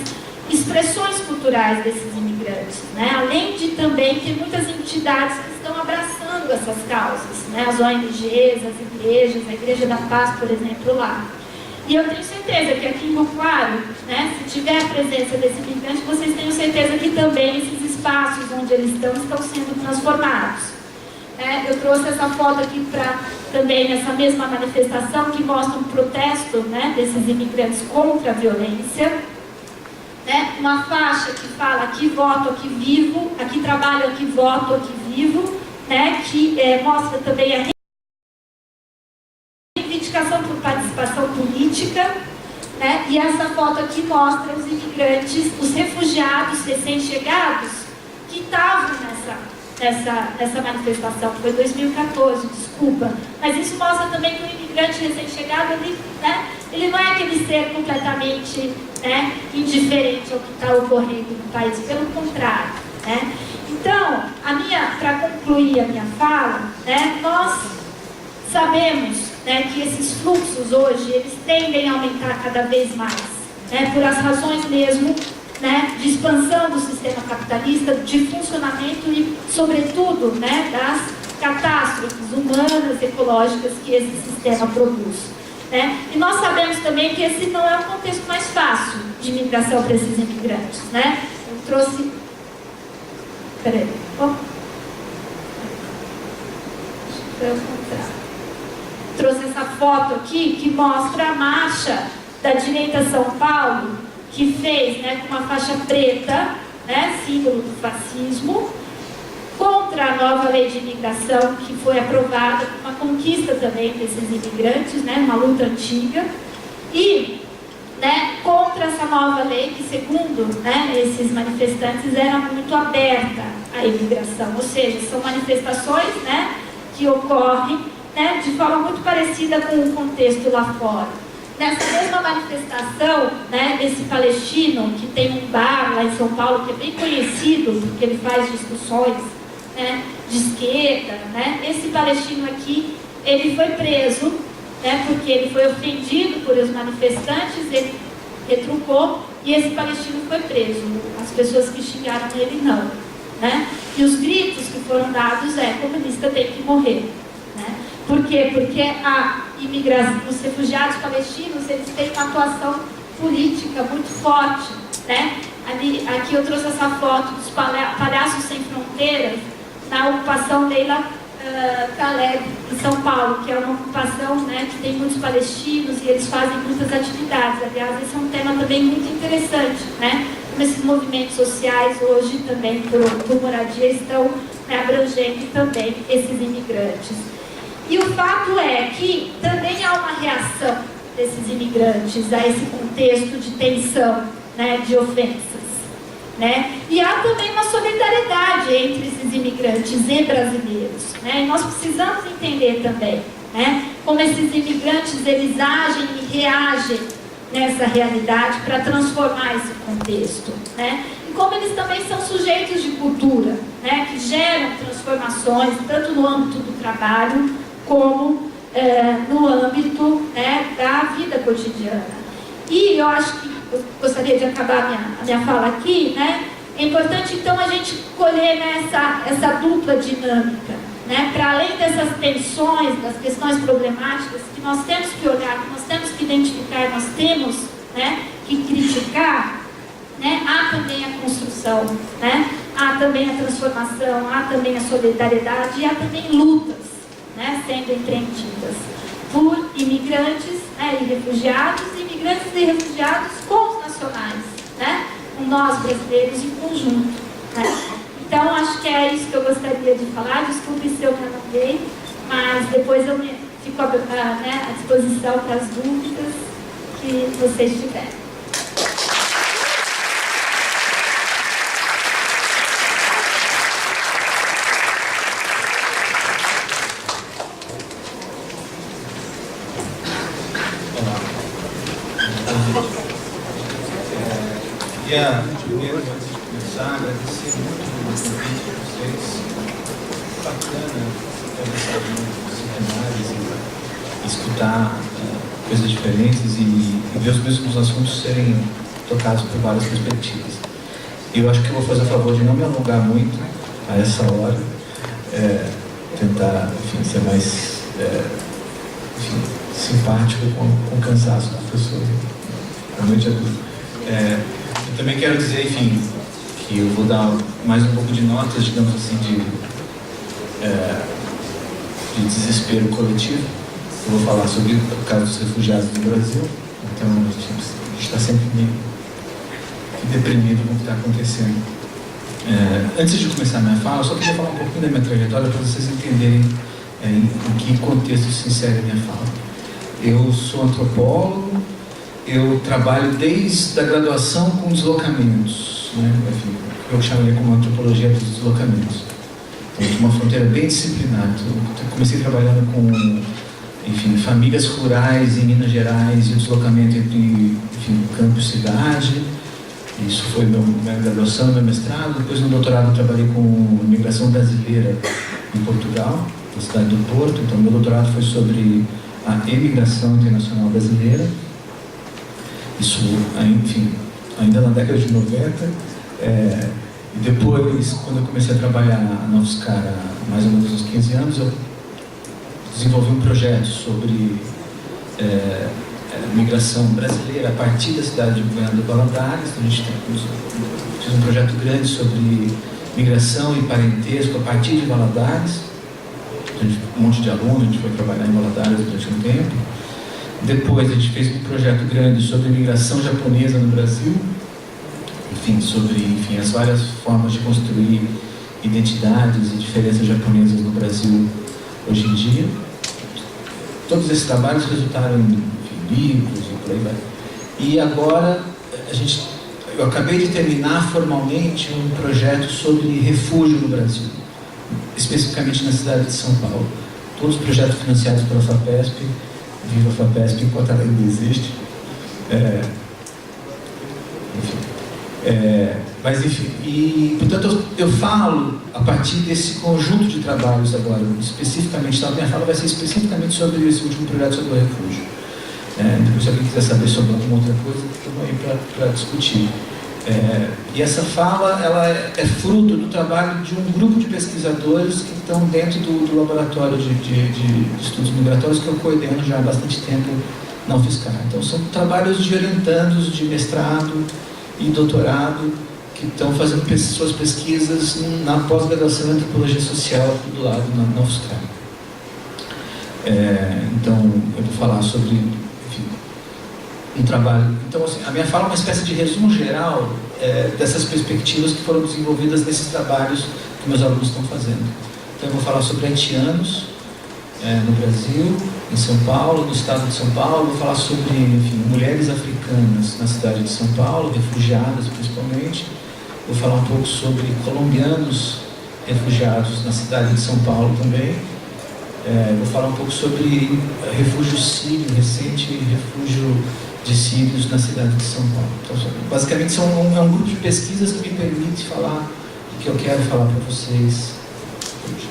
expressões culturais desses imigrantes, né? Além de também ter muitas entidades que estão abraçando essas causas, né? As ONGs, as igrejas, a Igreja da Paz, por exemplo, lá. E eu tenho certeza que aqui em Rio Claro, né, se tiver a presença desse imigrante, vocês tenham certeza que também esses espaços onde eles estão sendo transformados. Eu trouxe essa foto aqui para também nessa mesma manifestação que mostra um protesto, né, desses imigrantes contra a violência. Né, uma faixa que fala aqui voto, aqui vivo, aqui trabalho, aqui voto, aqui vivo, né, que mostra também a reivindicação por participação política, né, e essa foto aqui mostra os imigrantes, os refugiados recém-chegados que estavam nessa manifestação, foi 2014, desculpa, mas isso mostra também que o imigrante recém-chegado, ele não é aquele ser completamente, né, indiferente ao que está ocorrendo no país, pelo contrário, né? Então, para concluir a minha fala, né, nós sabemos, né, que esses fluxos hoje, eles tendem a aumentar cada vez mais, né, por as razões mesmo, né, de expansão do sistema capitalista, de funcionamento e, sobretudo, né, das catástrofes humanas, ecológicas que esse sistema produz. Né? E nós sabemos também que esse não é o contexto mais fácil de imigração para esses imigrantes. Né? Eu trouxe... Peraí. Trouxe essa foto aqui que mostra a marcha da direita São Paulo, que fez, né, com uma faixa preta, né, símbolo do fascismo, contra a nova lei de imigração que foi aprovada, uma conquista também desses imigrantes, né, uma luta antiga, e, né, contra essa nova lei que, segundo, né, esses manifestantes, era muito aberta à imigração, ou seja, são manifestações, né, que ocorrem, né, de forma muito parecida com o contexto lá fora. Nessa mesma manifestação, né, esse palestino, que tem um bar lá em São Paulo, que é bem conhecido, porque ele faz discussões, né, de esquerda, né, esse palestino aqui, ele foi preso, né, porque ele foi ofendido por os manifestantes, ele retrucou, e esse palestino foi preso. As pessoas que xingaram ele, não. Né? E os gritos que foram dados comunista tem que morrer. Né? Por quê? Porque a imigração, os refugiados palestinos, eles têm uma atuação política muito forte. Né? Aqui eu trouxe essa foto dos Palhaços Sem Fronteiras, na ocupação Leila Taleb, em São Paulo, que é uma ocupação, né, que tem muitos palestinos e eles fazem muitas atividades. Aliás, esse é um tema também muito interessante, né? Como esses movimentos sociais hoje também por moradia estão, né, abrangendo também esses imigrantes. E o fato é que também há uma reação desses imigrantes a esse contexto de tensão, né, de ofensas. Né? E há também uma solidariedade entre esses imigrantes e brasileiros. Né? E nós precisamos entender também, né, como esses imigrantes eles agem e reagem nessa realidade para transformar esse contexto. Né? E como eles também são sujeitos de cultura, né, que geram transformações, tanto no âmbito do trabalho, como no âmbito, né, da vida cotidiana. E eu acho que eu gostaria de acabar a minha fala aqui, né? É importante, então, a gente colher, né, essa dupla dinâmica, né? Para além dessas tensões, das questões problemáticas, que nós temos que olhar, que nós temos que identificar, nós temos, né, que criticar, né? Há também a construção, né? Há também a transformação, há também a solidariedade e há também lutas, né, sendo empreendidas por imigrantes, né, e refugiados, imigrantes e refugiados com os nacionais, né, com nós brasileiros em conjunto. Né? Então, acho que é isso que eu gostaria de falar. Desculpe se eu me alonguei, mas depois eu fico à disposição para as dúvidas que vocês tiverem. Primeiro, antes de começar, agradecer muito o convite de vocês. Bacana conversar com os cenários e escutar coisas diferentes e ver os mesmos assuntos serem tocados por várias perspectivas. Eu acho que eu vou fazer o favor de não me alongar muito a essa hora, tentar, enfim, ser mais simpático com o cansaço da pessoa. A noite é dura. Eu também quero dizer, enfim, que eu vou dar mais um pouco de notas, digamos assim, de desespero coletivo. Eu vou falar sobre o caso dos refugiados no Brasil. Então, a gente está sempre meio deprimido com o que está acontecendo. Antes de começar a minha fala, eu só queria falar um pouquinho da minha trajetória para vocês entenderem em que contexto se insere a minha fala. Eu sou antropólogo, eu trabalho desde a graduação com deslocamentos, né? Enfim, eu chamaria como antropologia dos deslocamentos. Então, de uma fronteira bem disciplinar. Eu comecei trabalhando com, enfim, famílias rurais em Minas Gerais e o deslocamento entre, enfim, campo e cidade. Isso foi minha graduação, meu mestrado. Depois, no doutorado, eu trabalhei com imigração brasileira em Portugal, na cidade do Porto. Então, meu doutorado foi sobre a imigração internacional brasileira. Isso, enfim, ainda na década de 90. E depois, quando eu comecei a trabalhar na UFSCar há mais ou menos uns 15 anos, eu desenvolvi um projeto sobre migração brasileira a partir da cidade de Governador Valadares. A gente fez um projeto grande sobre migração e parentesco a partir de Valadares. Um monte de alunos, a gente foi trabalhar em Valadares durante um tempo. Depois a gente fez um projeto grande sobre imigração japonesa no Brasil, enfim, sobre as várias formas de construir identidades e diferenças japonesas no Brasil hoje em dia. Todos esses trabalhos resultaram em livros e por aí vai. E agora eu acabei de terminar formalmente um projeto sobre refúgio no Brasil, especificamente na cidade de São Paulo. Todos os projetos financiados pela FAPESP. Viva a FAPESP enquanto ela ainda existe. Mas enfim, e portanto eu falo a partir desse conjunto de trabalhos agora, especificamente, a minha fala vai ser especificamente sobre esse último projeto sobre o refúgio. Depois, se alguém quiser saber sobre alguma outra coisa, estamos aí para discutir. E essa fala ela é fruto do trabalho de um grupo de pesquisadores que estão dentro do laboratório de estudos migratórios que eu coordeno já há bastante tempo na UFSCar. Então são trabalhos de orientandos de mestrado e doutorado que estão fazendo suas pesquisas na pós-graduação em antropologia social do lado na UFSCar. Então eu vou falar sobre um trabalho. Então, assim, a minha fala é uma espécie de resumo geral dessas perspectivas que foram desenvolvidas nesses trabalhos que meus alunos estão fazendo. Então, eu vou falar sobre haitianos no Brasil, em São Paulo, no estado de São Paulo. Vou falar sobre, enfim, mulheres africanas na cidade de São Paulo, refugiadas principalmente. Vou falar um pouco sobre colombianos refugiados na cidade de São Paulo também. Vou falar um pouco sobre refúgio sírio, recente refúgio de sírios na cidade de São Paulo. Então, basicamente, é um grupo de pesquisas que me permite falar o que eu quero falar para vocês hoje.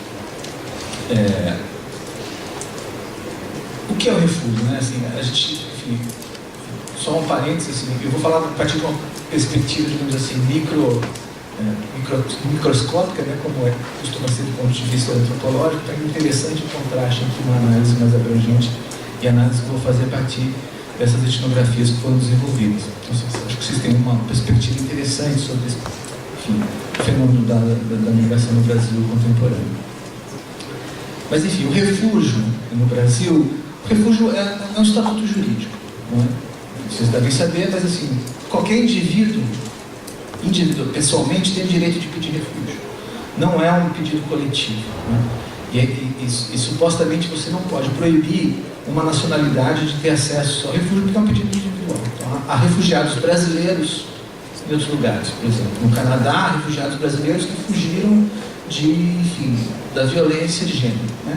O que é o refúgio? Né? Assim, a gente, enfim, só um parênteses, assim, eu vou falar a partir de uma perspectiva, digamos assim, microscópica, né, como costuma ser do ponto de vista antropológico. Então é interessante o contraste entre uma análise mais abrangente e a análise que eu vou fazer a partir dessas etnografias que foram desenvolvidas. Então, acho que vocês têm uma perspectiva interessante sobre esse, enfim, fenômeno da migração no Brasil contemporâneo. Mas, enfim, o refúgio no Brasil, o refúgio é um estatuto jurídico, não é? Vocês devem saber, mas, assim, qualquer indivíduo pessoalmente tem direito de pedir refúgio. Não é um pedido coletivo, né? E supostamente você não pode proibir uma nacionalidade de ter acesso ao refúgio porque é um pedido individual. Então, há refugiados brasileiros em outros lugares. Por exemplo, no Canadá, há refugiados brasileiros que fugiram da violência de gênero, né?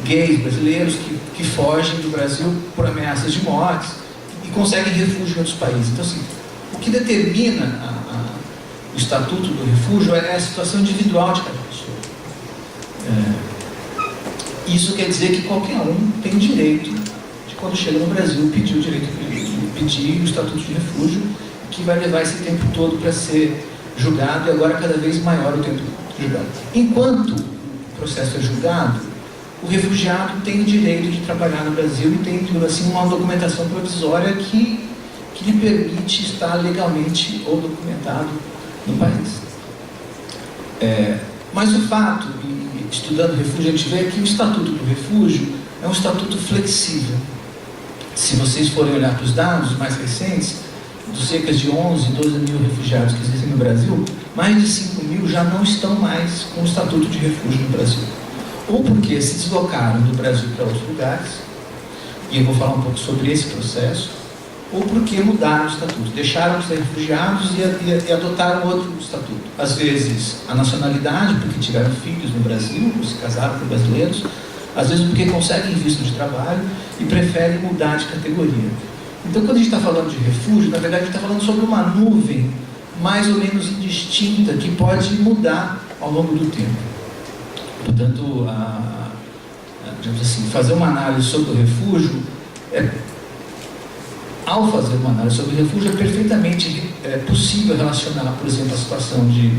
Gays brasileiros que fogem do Brasil por ameaças de morte. e conseguem refúgio em outros países. Então, assim, o que determina o estatuto do refúgio é a situação individual de cada pessoa. Isso quer dizer que qualquer um tem direito de, quando chega no Brasil, pedir o direito de pedir o estatuto de refúgio, que vai levar esse tempo todo para ser julgado, e agora cada vez maior o tempo de julgado. Enquanto o processo é julgado, o refugiado tem o direito de trabalhar no Brasil e tem, assim, uma documentação provisória que lhe permite estar legalmente ou documentado no país. Mas o fato, estudando refúgio, a gente vê que o estatuto do refúgio é um estatuto flexível. Se vocês forem olhar para os dados mais recentes, dos cerca de 11, 12 mil refugiados que existem no Brasil, mais de 5 mil já não estão mais com o estatuto de refúgio no Brasil. Ou porque se deslocaram do Brasil para outros lugares, e eu vou falar um pouco sobre esse processo, ou porque mudaram o estatuto, deixaram de ser refugiados e adotaram outro estatuto. Às vezes a nacionalidade, porque tiveram filhos no Brasil, ou se casaram com brasileiros, às vezes porque conseguem visto de trabalho e preferem mudar de categoria. Então, quando a gente está falando de refúgio, na verdade a gente está falando sobre uma nuvem mais ou menos indistinta que pode mudar ao longo do tempo. Portanto, digamos assim, fazer uma análise sobre o refúgio ao fazer uma análise sobre o refúgio, é perfeitamente possível relacionar, por exemplo, a situação de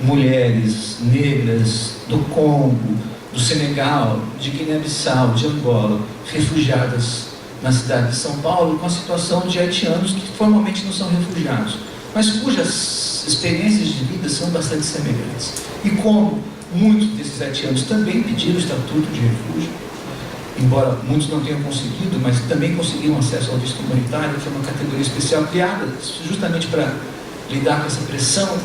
mulheres negras do Congo, do Senegal, de Guiné-Bissau, de Angola, refugiadas na cidade de São Paulo, com a situação de haitianos que formalmente não são refugiados, mas cujas experiências de vida são bastante semelhantes. E como muitos desses haitianos também pediram o estatuto de refúgio, embora muitos não tenham conseguido, mas também conseguiram acesso ao visto humanitário, que é uma categoria especial criada justamente para lidar com essa pressão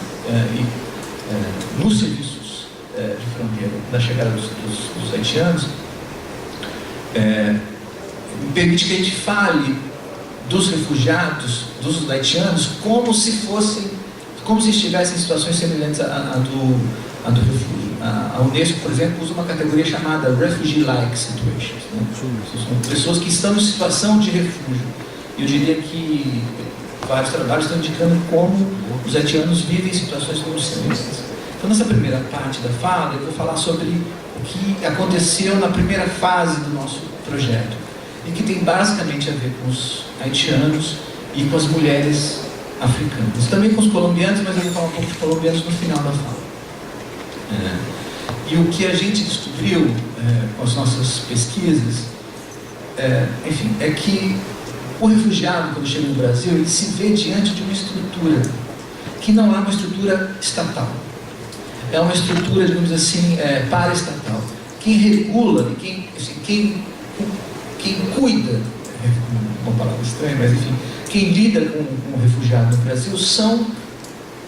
nos serviços de fronteira da chegada dos haitianos, permite que a gente fale dos refugiados, dos haitianos, como se estivessem em situações semelhantes à do refúgio. A Unesco, por exemplo, usa uma categoria chamada Refugee-like Situations, né? São pessoas que estão em situação de refúgio. Eu diria que vários trabalhos estão indicando como os haitianos vivem em situações como semelhantes. Então, nessa primeira parte da fala, eu vou falar sobre o que aconteceu na primeira fase do nosso projeto, e que tem basicamente a ver com os haitianos e com as mulheres africanas. Também com os colombianos, mas eu vou falar um pouco de colombianos no final da fala. E o que a gente descobriu com as nossas pesquisas, enfim, é que o refugiado, quando chega no Brasil, ele se vê diante de uma estrutura que não é uma estrutura estatal. É uma estrutura, digamos assim, paraestatal. Quem regula e quem cuida, uma palavra estranha, mas enfim, quem lida com o refugiado no Brasil são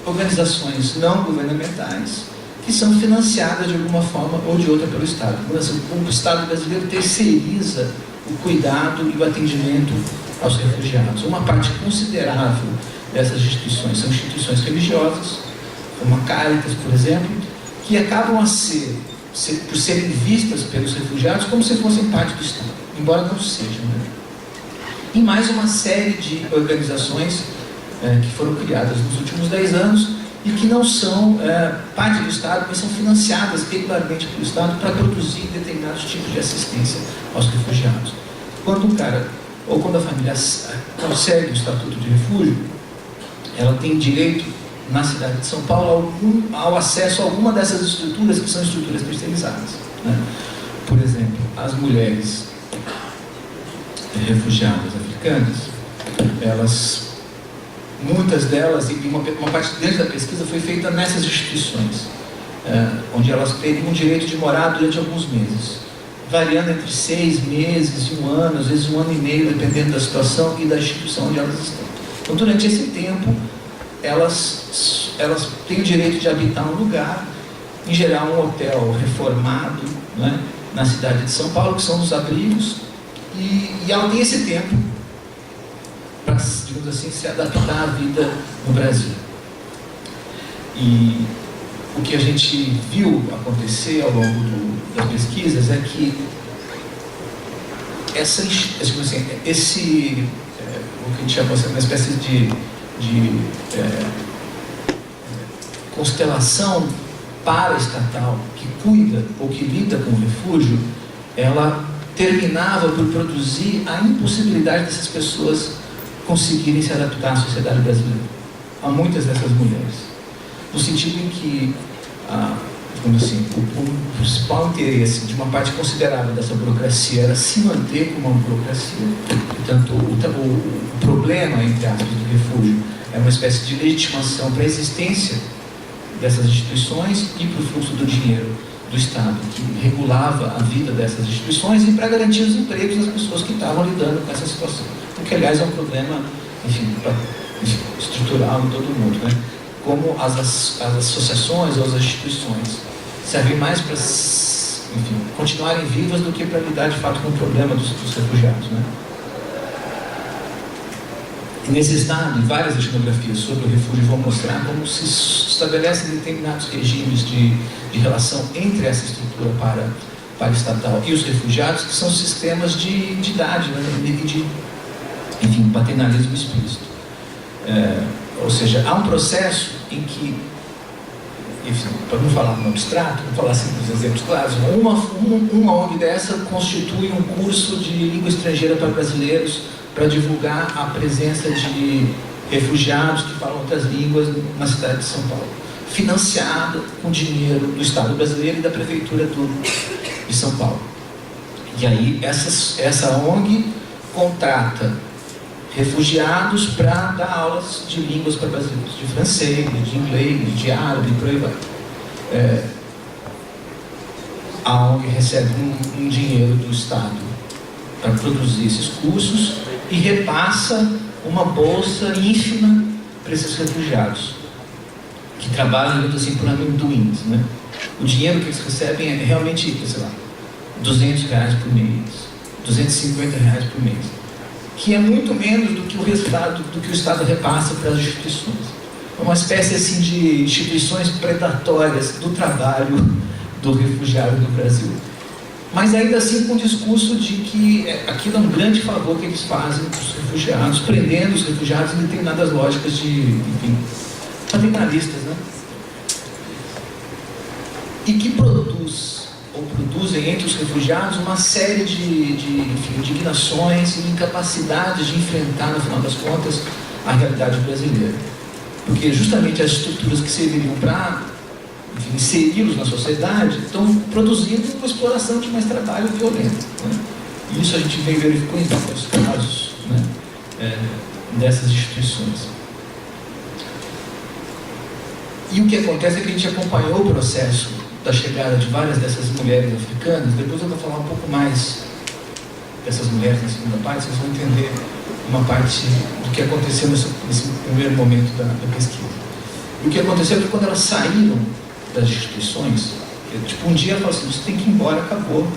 organizações não governamentais que são financiadas de alguma forma ou de outra pelo Estado. O Estado brasileiro terceiriza o cuidado e o atendimento aos refugiados. Uma parte considerável dessas instituições são instituições religiosas, como a Caritas, por exemplo, que acabam por serem vistas pelos refugiados como se fossem parte do Estado, embora não sejam, né? E mais uma série de organizações que foram criadas nos últimos 10 anos e que não são parte do Estado, mas são financiadas regularmente pelo Estado para produzir determinados tipos de assistência aos refugiados. Quando um cara, ou quando a família consegue o estatuto de refúgio, ela tem direito, na cidade de São Paulo, ao acesso a alguma dessas estruturas que são estruturas terceirizadas, né? Por exemplo, as mulheres refugiadas africanas, muitas delas, e uma parte grande da pesquisa foi feita nessas instituições, onde elas teriam o direito de morar durante alguns meses, variando entre 6 meses e 1 ano, às vezes 1 ano e meio, dependendo da situação e da instituição onde elas estão. Então, durante esse tempo, elas têm o direito de habitar um lugar, em geral um hotel reformado, né, na cidade de São Paulo, que são os abrigos, e ela tem esse tempo para, digamos assim, se adaptar à vida no Brasil. E o que a gente viu acontecer ao longo das pesquisas é que o que a gente chama de uma espécie de constelação paraestatal que cuida ou que lida com o refúgio, ela terminava por produzir a impossibilidade dessas pessoas conseguirem se adaptar à sociedade brasileira, a muitas dessas mulheres. No sentido em que, digamos assim, o principal interesse de uma parte considerável dessa burocracia era se manter como uma burocracia. Portanto, o problema, entre aspas, do refúgio é uma espécie de legitimação para a existência dessas instituições e para o fluxo do dinheiro do Estado, que regulava a vida dessas instituições e para garantir os empregos das pessoas que estavam lidando com essa situação. O que, aliás, é um problema, estrutural em todo o mundo, né? Como as associações ou as instituições servem mais para, continuarem vivas do que para lidar, de fato, com o problema dos refugiados, né? E nesse estado, várias etnografias sobre o refúgio vão mostrar como se estabelecem determinados regimes de relação entre essa estrutura paraestatal e os refugiados, que são sistemas de idade, né, e de, paternalismo explícito. Ou seja, há um processo em que, para não falar no abstrato, vou falar assim com os exemplos claros, uma ONG dessa constitui um curso de língua estrangeira para brasileiros para divulgar a presença de refugiados que falam outras línguas na cidade de São Paulo, financiado com dinheiro do Estado brasileiro e da Prefeitura de São Paulo. E aí essa ONG contrata refugiados para dar aulas de línguas para brasileiros, de francês, de inglês, de árabe, por aí vai. A ONG recebe um dinheiro do Estado para produzir esses cursos e repassa uma bolsa ínfima para esses refugiados, que trabalham, assim, por amendoins, né? O dinheiro que eles recebem é realmente, sei lá, R$200 por mês, R$250 por mês, que é muito menos do que o resultado do que o Estado repassa para as instituições. É uma espécie, assim, de instituições predatórias do trabalho do refugiado no Brasil. Mas ainda assim com o discurso de que aquilo é um grande favor que eles fazem para os refugiados, prendendo os refugiados em determinadas lógicas paternalistas, né? E que produzem entre os refugiados uma série de indignações e incapacidades de enfrentar, no final das contas, a realidade brasileira. Porque justamente as estruturas que serviriam para inseri-los na sociedade estão produzindo uma exploração de mais trabalho violento, né? E isso a gente verificou em vários casos, né, dessas instituições. E o que acontece é que a gente acompanhou o processo da chegada de várias dessas mulheres africanas. Depois eu vou falar um pouco mais dessas mulheres na segunda parte, vocês vão entender uma parte do que aconteceu nesse primeiro momento da pesquisa. E o que aconteceu é que quando elas saíram das instituições, um dia elas falaram assim: você tem que ir embora, acabou.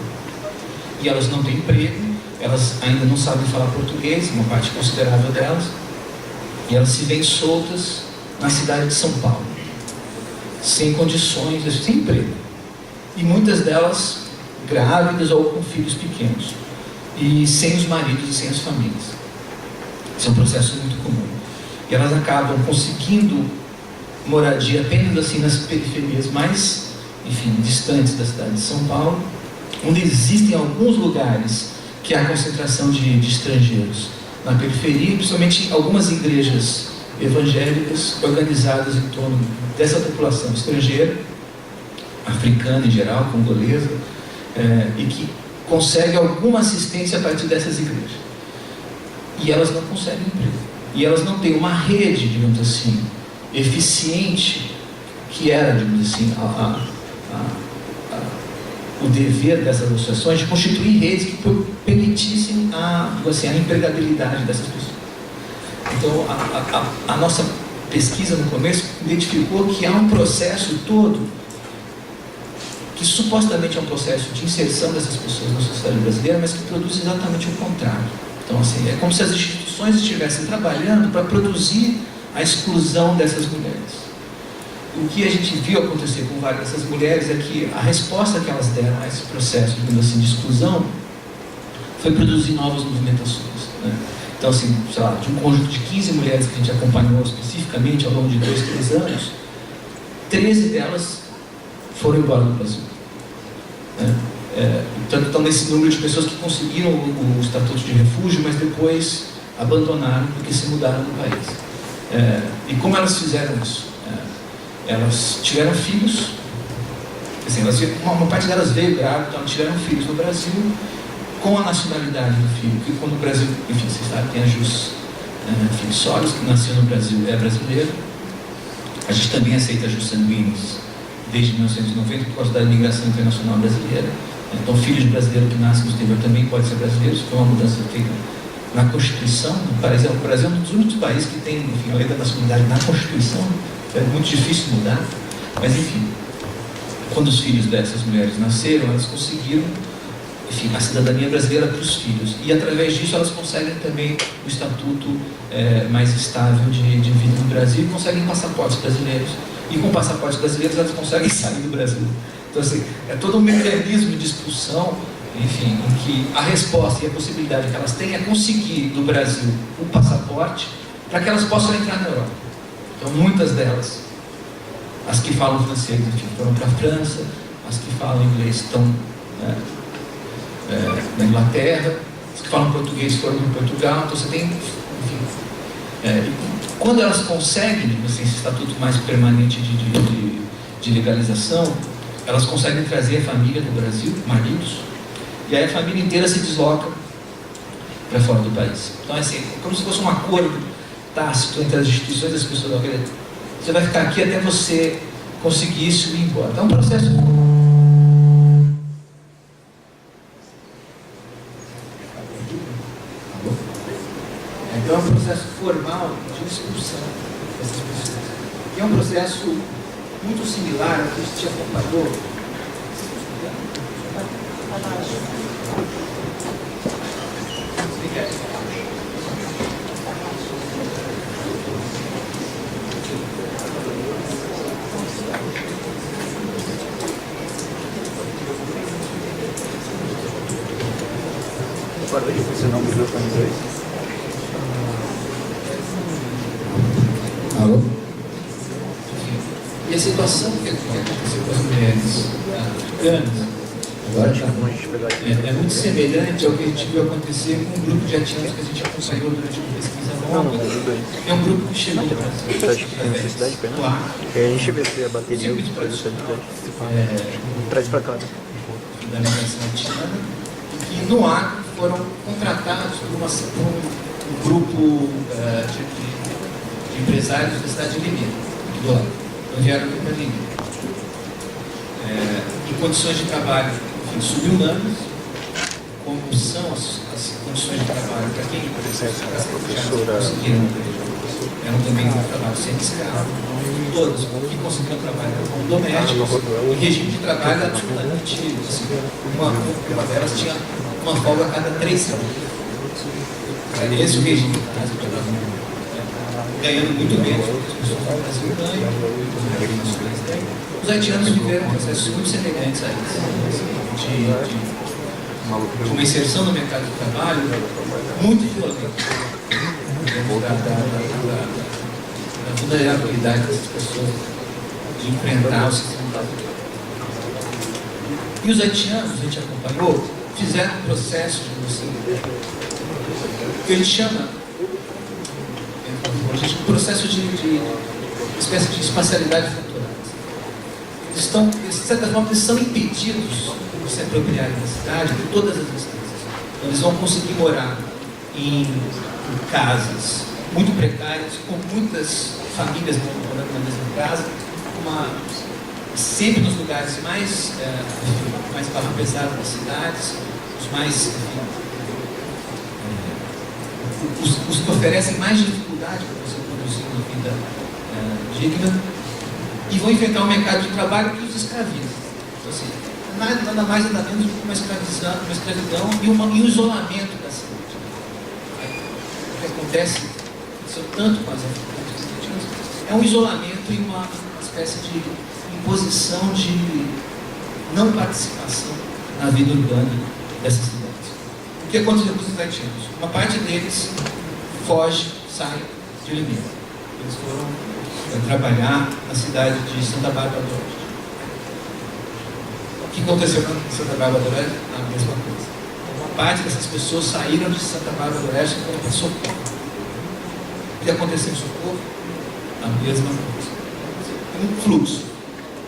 E elas não têm emprego, elas ainda não sabem falar português, uma parte considerável delas, e elas se veem soltas na cidade de São Paulo, sem condições, sem emprego, e muitas delas grávidas ou com filhos pequenos, e sem os maridos e sem as famílias. Isso é um processo muito comum. E elas acabam conseguindo moradia apenas assim nas periferias mais, distantes da cidade de São Paulo, onde existem alguns lugares que há concentração de estrangeiros na periferia, principalmente algumas igrejas evangélicas organizadas em torno dessa população estrangeira, africana em geral, congolesa, e que consegue alguma assistência a partir dessas igrejas. E elas não conseguem emprego. E elas não têm uma rede, digamos assim, eficiente, que era, digamos assim, o dever dessas associações de constituir redes que permitissem a empregabilidade dessas pessoas. Então, a nossa pesquisa no começo identificou que há um processo todo que supostamente é um processo de inserção dessas pessoas na sociedade brasileira, mas que produz exatamente o contrário. Então, assim, é como se as instituições estivessem trabalhando para produzir a exclusão dessas mulheres. O que a gente viu acontecer com várias dessas mulheres é que a resposta que elas deram a esse processo, digamos assim, de exclusão foi produzir novas movimentações, né? Então, assim, sei lá, de um conjunto de 15 mulheres que a gente acompanhou especificamente ao longo de 2, 3 anos, 13 delas foram embora do Brasil. Portanto, estão nesse número de pessoas que conseguiram o estatuto de refúgio, mas depois abandonaram porque se mudaram do país. E como elas fizeram isso? Elas tiveram filhos, assim, uma parte delas veio grávida, então tiveram filhos no Brasil com a nacionalidade do filho, porque quando o Brasil, enfim, vocês sabem, tem a Jus Filhos Solis, que nasceu no Brasil, é brasileiro. A gente também aceita Jus Sanguinis desde 1990 por causa da imigração internacional brasileira. Então, filho de brasileiro que nasce no exterior também pode ser brasileiro. Isso foi uma mudança feita na Constituição. O Brasil é um dos únicos países que tem, enfim, a lei da nacionalidade na Constituição. É muito difícil mudar. Mas, enfim, quando os filhos dessas mulheres nasceram, elas conseguiram, enfim, a cidadania brasileira para os filhos. E, através disso, elas conseguem também o estatuto mais estável de vida no Brasil e conseguem passaportes brasileiros. E com passaportes brasileiros, elas conseguem sair do Brasil. Então, assim, é todo um mecanismo de expulsão, enfim, em que a resposta e a possibilidade que elas têm é conseguir do Brasil o passaporte para que elas possam entrar na Europa. Então, muitas delas, as que falam francês, enfim, foram para a França, as que falam inglês estão na Inglaterra, as que falam português foram para Portugal. Então, você tem, enfim, quando elas conseguem, assim, esse estatuto mais permanente de legalização, elas conseguem trazer a família do Brasil, maridos, e aí a família inteira se desloca para fora do país. Então, assim, é como se fosse um acordo tácito entre as instituições das pessoas. Você vai ficar aqui até você conseguir isso e ir embora. Então, é um processo. Então, é um processo formal de expulsão dessas pessoas. E é um processo muito similar ao que a gente acompanhou. Guarda aí, você não me viu para inglês. Alô? E a situação que aconteceu com as mulheres africanas agora é muito semelhante ao que a gente viu acontecer com um grupo de haitianos que a gente acompanhou durante uma pesquisa longa. É um grupo que chegou no Brasil. A gente vê se a bateria traz para cá. Da migração haitiana, e no Acre foram contratados por um grupo de empresários da cidade de Limeira, aqui do lado. Então vieram aqui para Limeira. Em condições de trabalho, enfim, subhumanas, como são as condições de trabalho para quem conseguiram, eram também um trabalho sem escravo, todos que conseguiram trabalhar como domésticos, em regime de trabalho absolutamente, assim, uma delas tinha uma folga a cada 3 semanas. Esse é o regime de trabalho, ganhando muito menos do que as pessoas do Brasil ganham. Os haitianos viveram processos muito semelhantes a isso, de uma inserção no mercado de trabalho muito violenta, da vulnerabilidade dessas pessoas de enfrentar o sistema da vida. E os haitianos, a gente acompanhou, fizeram um processo que a gente chama um processo de espécie de espacialidade futura. Eles estão, de certa forma, eles são impedidos de se apropriarem da cidade de todas as instâncias. Então, eles vão conseguir morar em casas muito precárias, com muitas famílias morando na mesma casa, sempre nos lugares mais barro pesado das cidades, os que oferecem mais dificuldade para você produzir uma vida digna, e vão enfrentar um mercado de trabalho que os escraviza. Então, assim, nada mais nada menos do que uma escravidão e um isolamento da cidade. O que acontece tanto com as africanas é um isolamento e uma espécie de imposição de não participação na vida urbana dessas cidades. O que aconteceu com os haitianos? Uma parte deles foge, sai de Limeira. Eles foram trabalhar na cidade de Santa Bárbara do Oeste. O que aconteceu com Santa Bárbara do Oeste? A mesma coisa. Uma parte dessas pessoas saíram de Santa Bárbara do Oeste e foram para Socorro. O que aconteceu em Socorro? A mesma coisa. Um fluxo.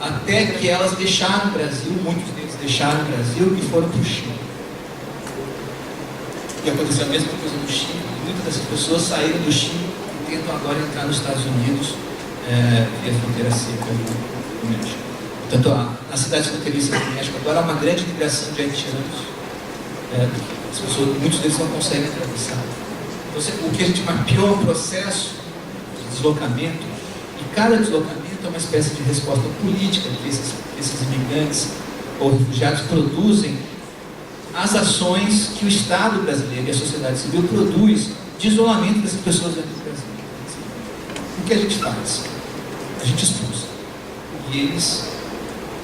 Até que elas deixaram o Brasil, muitos deles deixaram o Brasil e foram para o Chile. E aconteceu a mesma coisa no Chile. Muitas dessas pessoas saíram do Chile e tentam agora entrar nos Estados Unidos via fronteira seca do México. Portanto, na cidade fronteiriça do México agora há uma grande migração de haitianos. As pessoas, muitos deles não conseguem atravessar. Então, o que a gente mapeou é um processo de deslocamento, e cada deslocamento é uma espécie de resposta política que esses imigrantes ou refugiados produzem às ações que o Estado brasileiro e a sociedade civil produz de isolamento dessas pessoas dentro do Brasil. O que a gente faz? A gente expulsa. E eles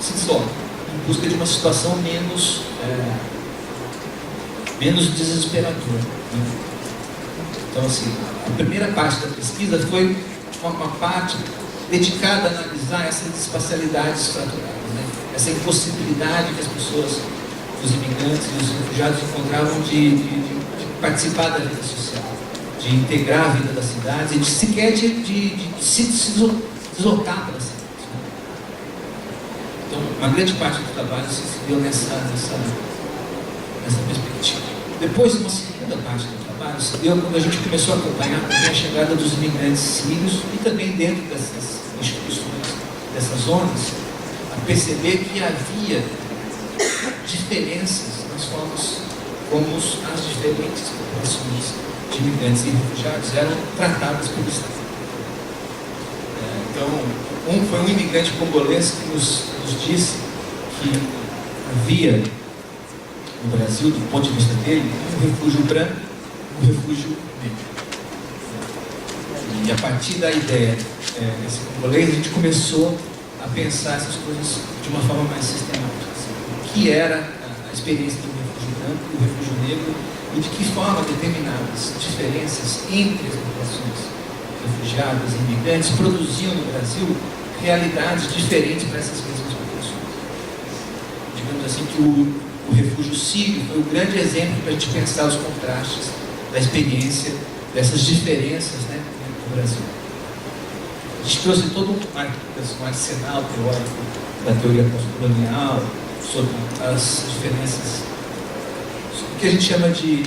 se deslocam em busca de uma situação menos desesperadora. Né? Então, assim, a primeira parte da pesquisa foi uma parte dedicada a analisar essas espacialidades fraturadas, né? Essa impossibilidade que as pessoas, os imigrantes e os refugiados encontravam de participar da vida social, de integrar a vida das cidades e de sequer de se deslocar pelas cidades. Né? Então, uma grande parte do trabalho se deu nessa perspectiva. Depois, uma segunda parte do trabalho se deu quando a gente começou a acompanhar a chegada dos imigrantes sírios e também dentro dessas instituições, dessas zonas, a perceber que havia diferenças nas formas como as diferentes populações de imigrantes e refugiados eram tratadas pelo Estado. Então, foi um imigrante congolês que nos disse que havia no Brasil, do ponto de vista dele, um refúgio branco e um refúgio negro. E a partir da ideia desse congolês, a gente começou a pensar essas coisas de uma forma mais sistemática. Assim, o que era a experiência do refúgio branco e do refúgio negro e de que forma determinadas diferenças entre as populações refugiadas e imigrantes produziam no Brasil realidades diferentes para essas mesmas populações. Digamos assim que o refúgio sírio foi um grande exemplo para a gente pensar os contrastes da experiência dessas diferenças, né, no Brasil. A gente trouxe todo um arsenal teórico da teoria pós-colonial sobre as diferenças, sobre o que a gente chama de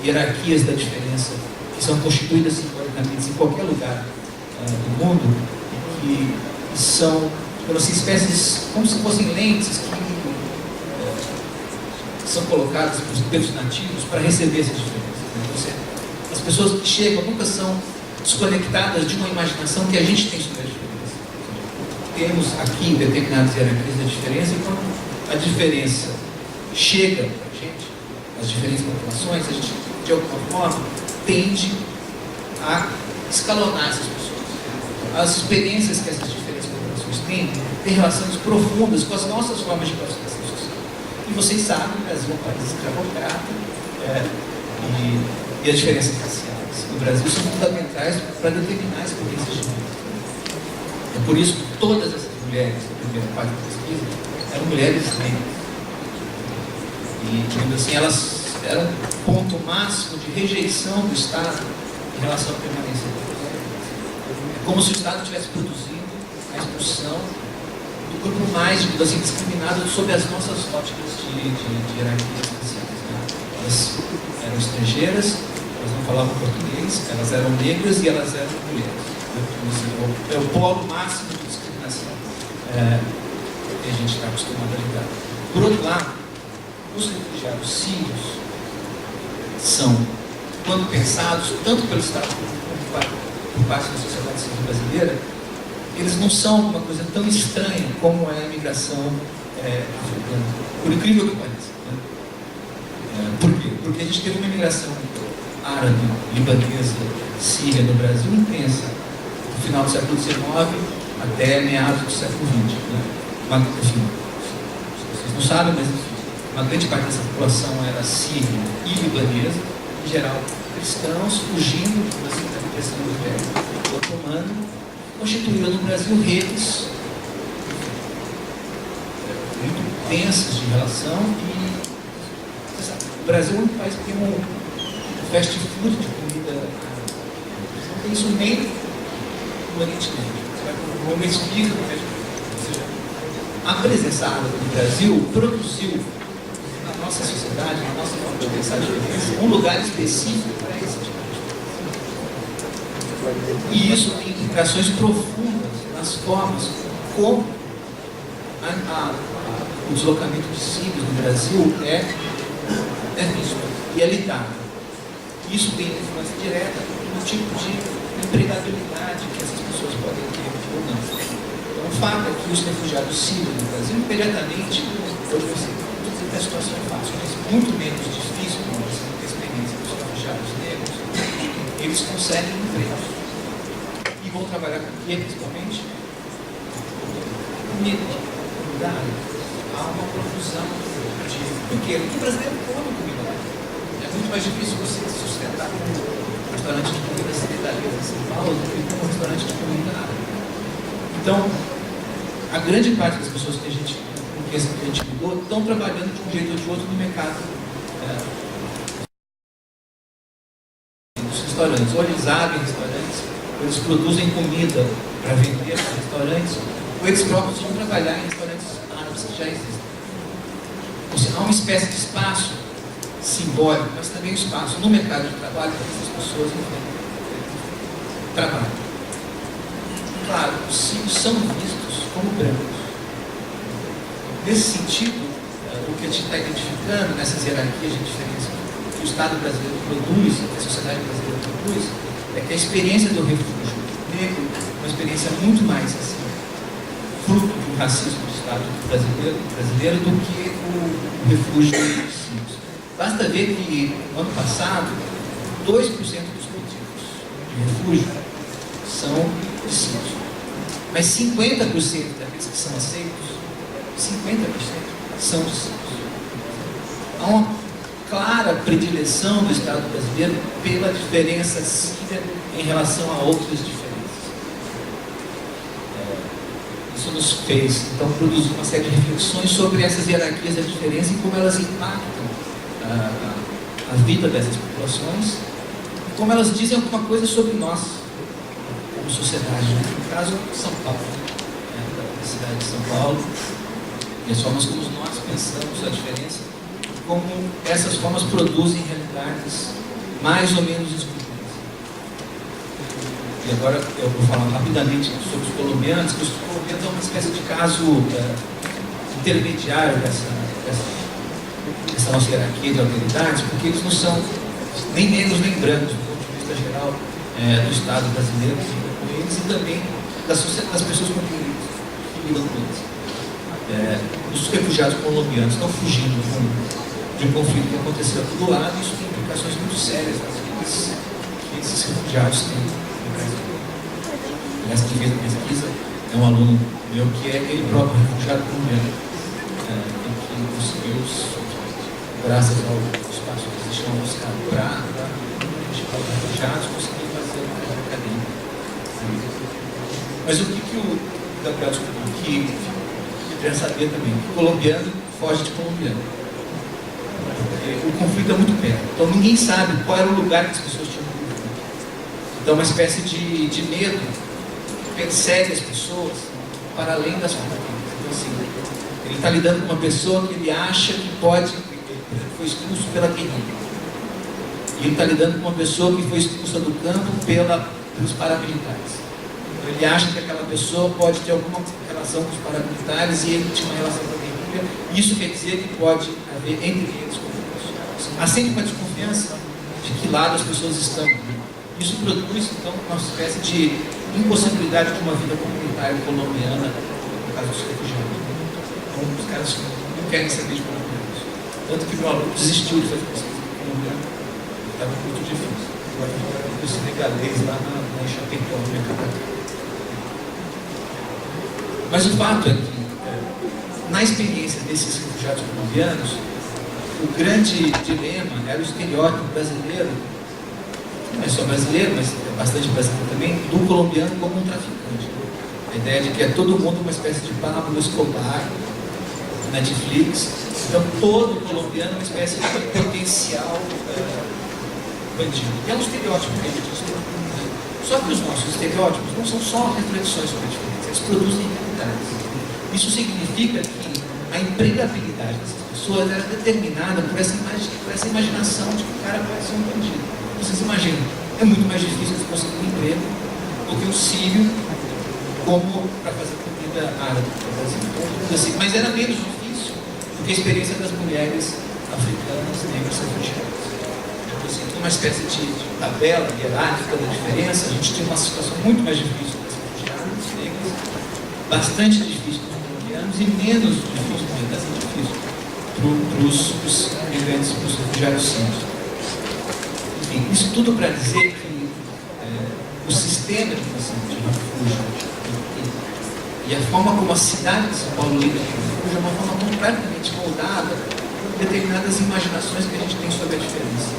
hierarquias da diferença, que são constituídas simbolicamente em qualquer lugar do mundo, que são, assim, espécies, como se fossem lentes que são colocadas pelos nativos para receber essas diferenças. Né? As pessoas que chegam nunca são desconectadas de uma imaginação que a gente tem sobre a diferença. Temos aqui determinadas hierarquias da diferença, e quando a diferença chega para a gente, as diferentes populações, a gente, de alguma forma, tende a escalonar essas pessoas. As experiências que essas diferentes populações têm relações profundas com as nossas formas de participação social. E vocês sabem que o Brasil é um país escravocrata, e as diferenças raciais no Brasil são fundamentais para determinar as experiências de vida. É por isso que todas essas mulheres, na primeira parte da pesquisa, eram mulheres negras. E, digamos assim, elas eram um ponto máximo de rejeição do Estado em relação à permanência delas. É como se o Estado estivesse produzindo a expulsão do grupo mais, digamos assim, discriminado sob as nossas óticas de hierarquias raciais. Né? Elas eram estrangeiras, elas não falavam português, elas eram negras e elas eram mulheres. É o polo máximo de discriminação que a gente está acostumado a lidar. Por outro lado, os refugiados sírios são, quando pensados, tanto pelo Estado como por parte da sociedade civil brasileira, eles não são uma coisa tão estranha como é a imigração africana, por incrível que pareça. Né? Por quê? Porque a gente teve uma imigração árabe, libanesa, síria no Brasil intensa, no final do século XIX até meados do século XX. Né? Enfim, vocês não sabem, mas enfim, uma grande parte dessa população era síria e libanesa, em geral cristãos fugindo da repressão do Império Otomano, constituíram no Brasil redes muito tensas de relação e o Brasil é um país que tem um fast food de comida, não tem isso nem no Oriente Médio. Você vai para uma esfirra no fast food. Ou seja, a presença árabe no Brasil produziu na nossa sociedade, na nossa forma de pensar diferença, um lugar específico para esse tipo de coisa. E isso tem implicações profundas nas formas como o deslocamento de sírios no Brasil é visto e é lidado. Isso tem influência direta no tipo de empregabilidade que essas pessoas podem ter ou não. Então, o fato é que os refugiados sírios no Brasil, imediatamente, hoje você não dizer que a situação é fácil, mas muito menos difícil com a experiência dos refugiados negros, eles conseguem empregos. E vão trabalhar com o que, principalmente? Comida, comunidade. Há uma profusão de pequeno. O brasileiro come comida lá. É muito mais difícil você se sustentar com um restaurante de comida sedentária em São Paulo do que com um restaurante de comida árabe. Então, a grande parte das pessoas que a gente lidou estão trabalhando de um jeito ou de outro no mercado dos restaurantes. Ou eles abrem restaurantes, ou eles produzem comida para vender para restaurantes, ou eles próprios vão trabalhar em restaurantes árabes que já existem. Ou seja, há uma espécie de espaço simbólico, mas também um espaço no mercado de trabalho para que essas pessoas trabalhem. Claro, os sírios são vistos como brancos. Nesse sentido, o que a gente está identificando nessas hierarquias de diferença que o Estado brasileiro produz, que a sociedade brasileira produz, é que a experiência do refúgio negro é uma experiência muito mais assim, fruto do racismo do Estado brasileiro do que o refúgio dos sírios. Basta ver que, no ano passado, 2% dos pedidos de refúgio são de sírios. Mas 50% daqueles que são aceitos, 50% são de sírios. Há uma clara predileção do Estado brasileiro pela diferença síria em relação a outras diferenças. Isso nos fez, então, produzir uma série de reflexões sobre essas hierarquias da diferença e como elas impactam a vida dessas populações, e como elas dizem alguma coisa sobre nós, como sociedade. No caso, São Paulo, a cidade de São Paulo, e as formas como nós pensamos a diferença, como essas formas produzem realidades mais ou menos excludentes. E agora eu vou falar rapidamente sobre os colombianos, que os colombianos é uma espécie de caso intermediário dessa nossa hierarquia de autoridades, porque eles não são nem negros nem brancos, do ponto de vista geral do Estado brasileiro, com eles, e também das pessoas com quem eles lidam com eles. Os refugiados colombianos estão fugindo de um conflito que aconteceu aqui do lado, e isso tem implicações muito sérias nas vidas que esses refugiados têm no Brasil. Aliás, quem fez a pesquisa é um aluno meu que é ele próprio refugiado colombiano, e que conseguiu, graças ao espaço que eles tinham buscado para os refugiados, conseguiu fazer uma carreira acadêmica. Mas o que o Gabriel descobriu, que eu queria saber também, que o colombiano foge de colombiano. O conflito é muito perto, então ninguém sabe qual era o lugar que as pessoas tinham conflito. Então, uma espécie de medo que persegue as pessoas para além das fronteiras. Então, assim, ele está lidando com uma pessoa que ele acha que pode, foi expulso pela guerrilha. E ele está lidando com uma pessoa que foi expulsa do campo pelos paramilitares. Então, ele acha que aquela pessoa pode ter alguma relação com os paramilitares e ele tinha uma relação com a guerrilha. Isso quer dizer que pode haver entre eles conflitos. Há sempre uma desconfiança de que lado as pessoas estão. Isso produz, então, uma espécie de impossibilidade de uma vida comunitária colombiana, no caso dos refugiados. Então, os caras não querem saber de colombianos. Tanto que meu aluno desistiu de fazer pesquisa colombiana. Estava muito difícil. Agora eu senegalês lá na Chapecó, no mercado. Mas o fato é que, na experiência desses refugiados colombianos, o grande dilema era o estereótipo brasileiro não é só brasileiro, mas é bastante brasileiro também, do colombiano como um traficante. A ideia de que é todo mundo uma espécie de Pablo Escobar, Netflix. Então todo colombiano é uma espécie de potencial bandido. E é um estereótipo que a gente estuda. Só que os nossos estereótipos não são só reflexões sobre a diferença, eles produzem realidades. Isso significa que a empregabilidade dessas pessoas era determinada por essa imaginação de que o cara pode ser um bandido. Vocês imaginam, é muito mais difícil de conseguir um emprego do que um sírio como para fazer comida árabe, assim. Mas era menos difícil do que a experiência das mulheres africanas, negras, refugiadas. Assim, uma espécie de tabela hierárquica da diferença, a gente tinha uma situação muito mais difícil para os refugiados negros, bastante difícil para os colombianos e menos difícil, bastante difícil para os imigrantes, para os refugiados sírios. Enfim, isso tudo para dizer que o sistema de refúgio e a forma como a cidade de São Paulo lida com o refúgio é uma forma completamente moldada por determinadas imaginações que a gente tem sobre a diferença,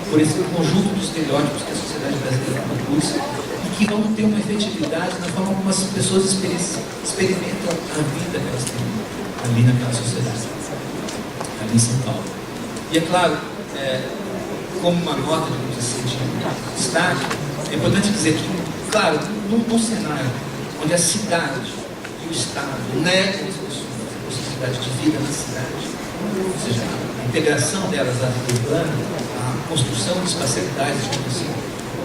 por esse conjunto de estereótipos que a sociedade brasileira produz e que vão ter uma efetividade na forma como as pessoas experimentam a vida que elas têm ali naquela sociedade, ali em São Paulo. E é claro, como uma nota de destaque, é importante dizer que, claro, num cenário onde a cidade e o Estado negam as pessoas a possibilidade de vida na cidade, ou seja, a integração delas à vida urbana, a construção de espacialidades assim,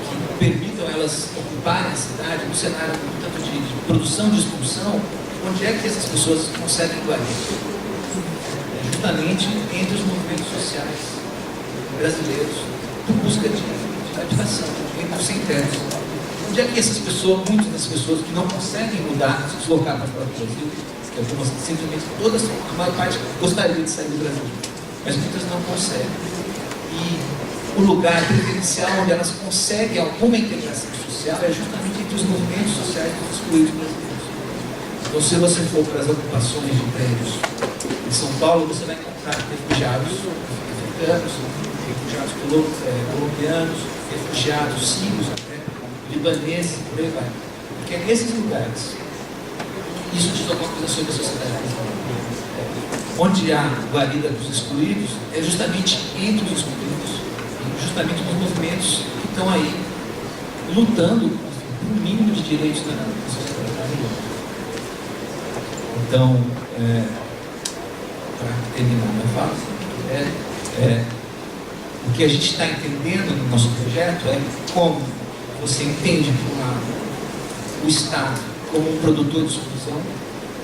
que permitam elas ocuparem a cidade no cenário tanto de produção, de expulsão, onde é que essas pessoas conseguem guardar? Justamente entre os movimentos sociais brasileiros por busca de habitação, entre os sem-tetos. Onde é que essas pessoas, muitas das pessoas que não conseguem mudar, se deslocar para fora do Brasil, que algumas simplesmente todas, a maior parte gostaria de sair do Brasil, mas muitas não conseguem. E o lugar preferencial onde elas conseguem alguma integração social é justamente entre os movimentos sociais dos excluídos brasileiros. Então, se você for para as ocupações de prédios em São Paulo, você vai encontrar refugiados africanos, refugiados colombianos, refugiados sírios, até, libaneses, por aí vai. Porque é nesses lugares, isso diz alguma coisa sobre a sociedade brasileira. Onde há guarida dos excluídos, é justamente entre os excluídos, justamente nos movimentos que estão aí lutando por um mínimo de direitos na sociedade brasileira. Então, para terminar minha fala, o que a gente está entendendo no nosso projeto é como você entende, por um lado, o Estado como um produtor de exclusão,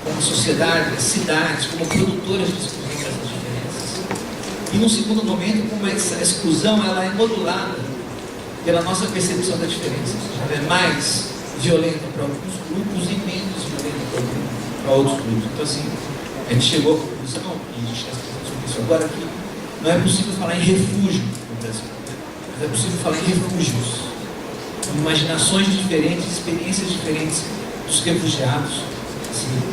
como a sociedade, as cidades, como produtoras de exclusão dessas diferenças. E, num segundo momento, como essa exclusão ela é modulada pela nossa percepção da diferença. Ou seja, ela é mais violenta para alguns grupos e menos violenta para outros grupos. Então, assim, a gente chegou à conclusão, e a gente está falando sobre isso agora, que não é possível falar em refúgio no Brasil, mas é possível falar em refúgios, imaginações diferentes, experiências diferentes dos refugiados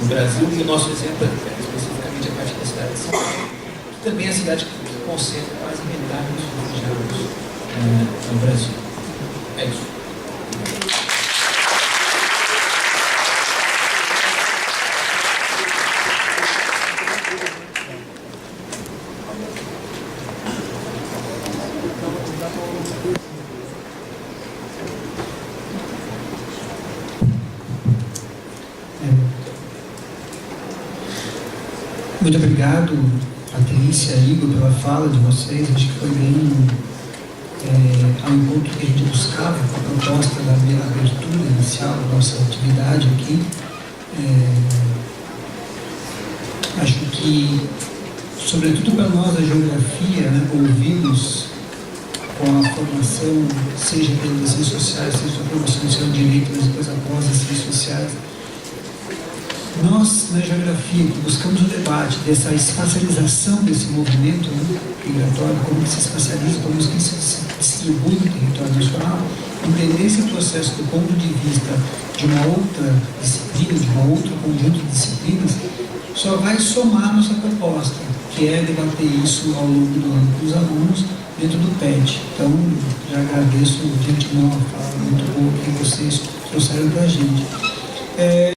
no Brasil, e o nosso exemplo é especificamente a partir da cidade de São Paulo, que também é a cidade que concentra quase metade dos refugiados no Brasil. É isso. Muito obrigado, Patrícia, Igor, pela fala de vocês. Acho que foi bem ao encontro que a gente buscava, com a proposta da abertura inicial da nossa atividade aqui. Acho que, sobretudo para nós, a geografia, né, ouvimos com a formação, seja pelas ciências sociais, seja a formação em direito, mas depois após as ciências sociais, nós, na geografia, que buscamos o debate dessa espacialização desse movimento migratório, como que se espacializa, como que se distribui no território nacional, entender esse processo do ponto de vista de uma outra disciplina, de um outro conjunto de disciplinas, só vai somar nossa proposta, que é debater isso ao longo do ano com os alunos, dentro do PET. Então, já agradeço de antemão a fala muito boa que vocês trouxeram para a gente.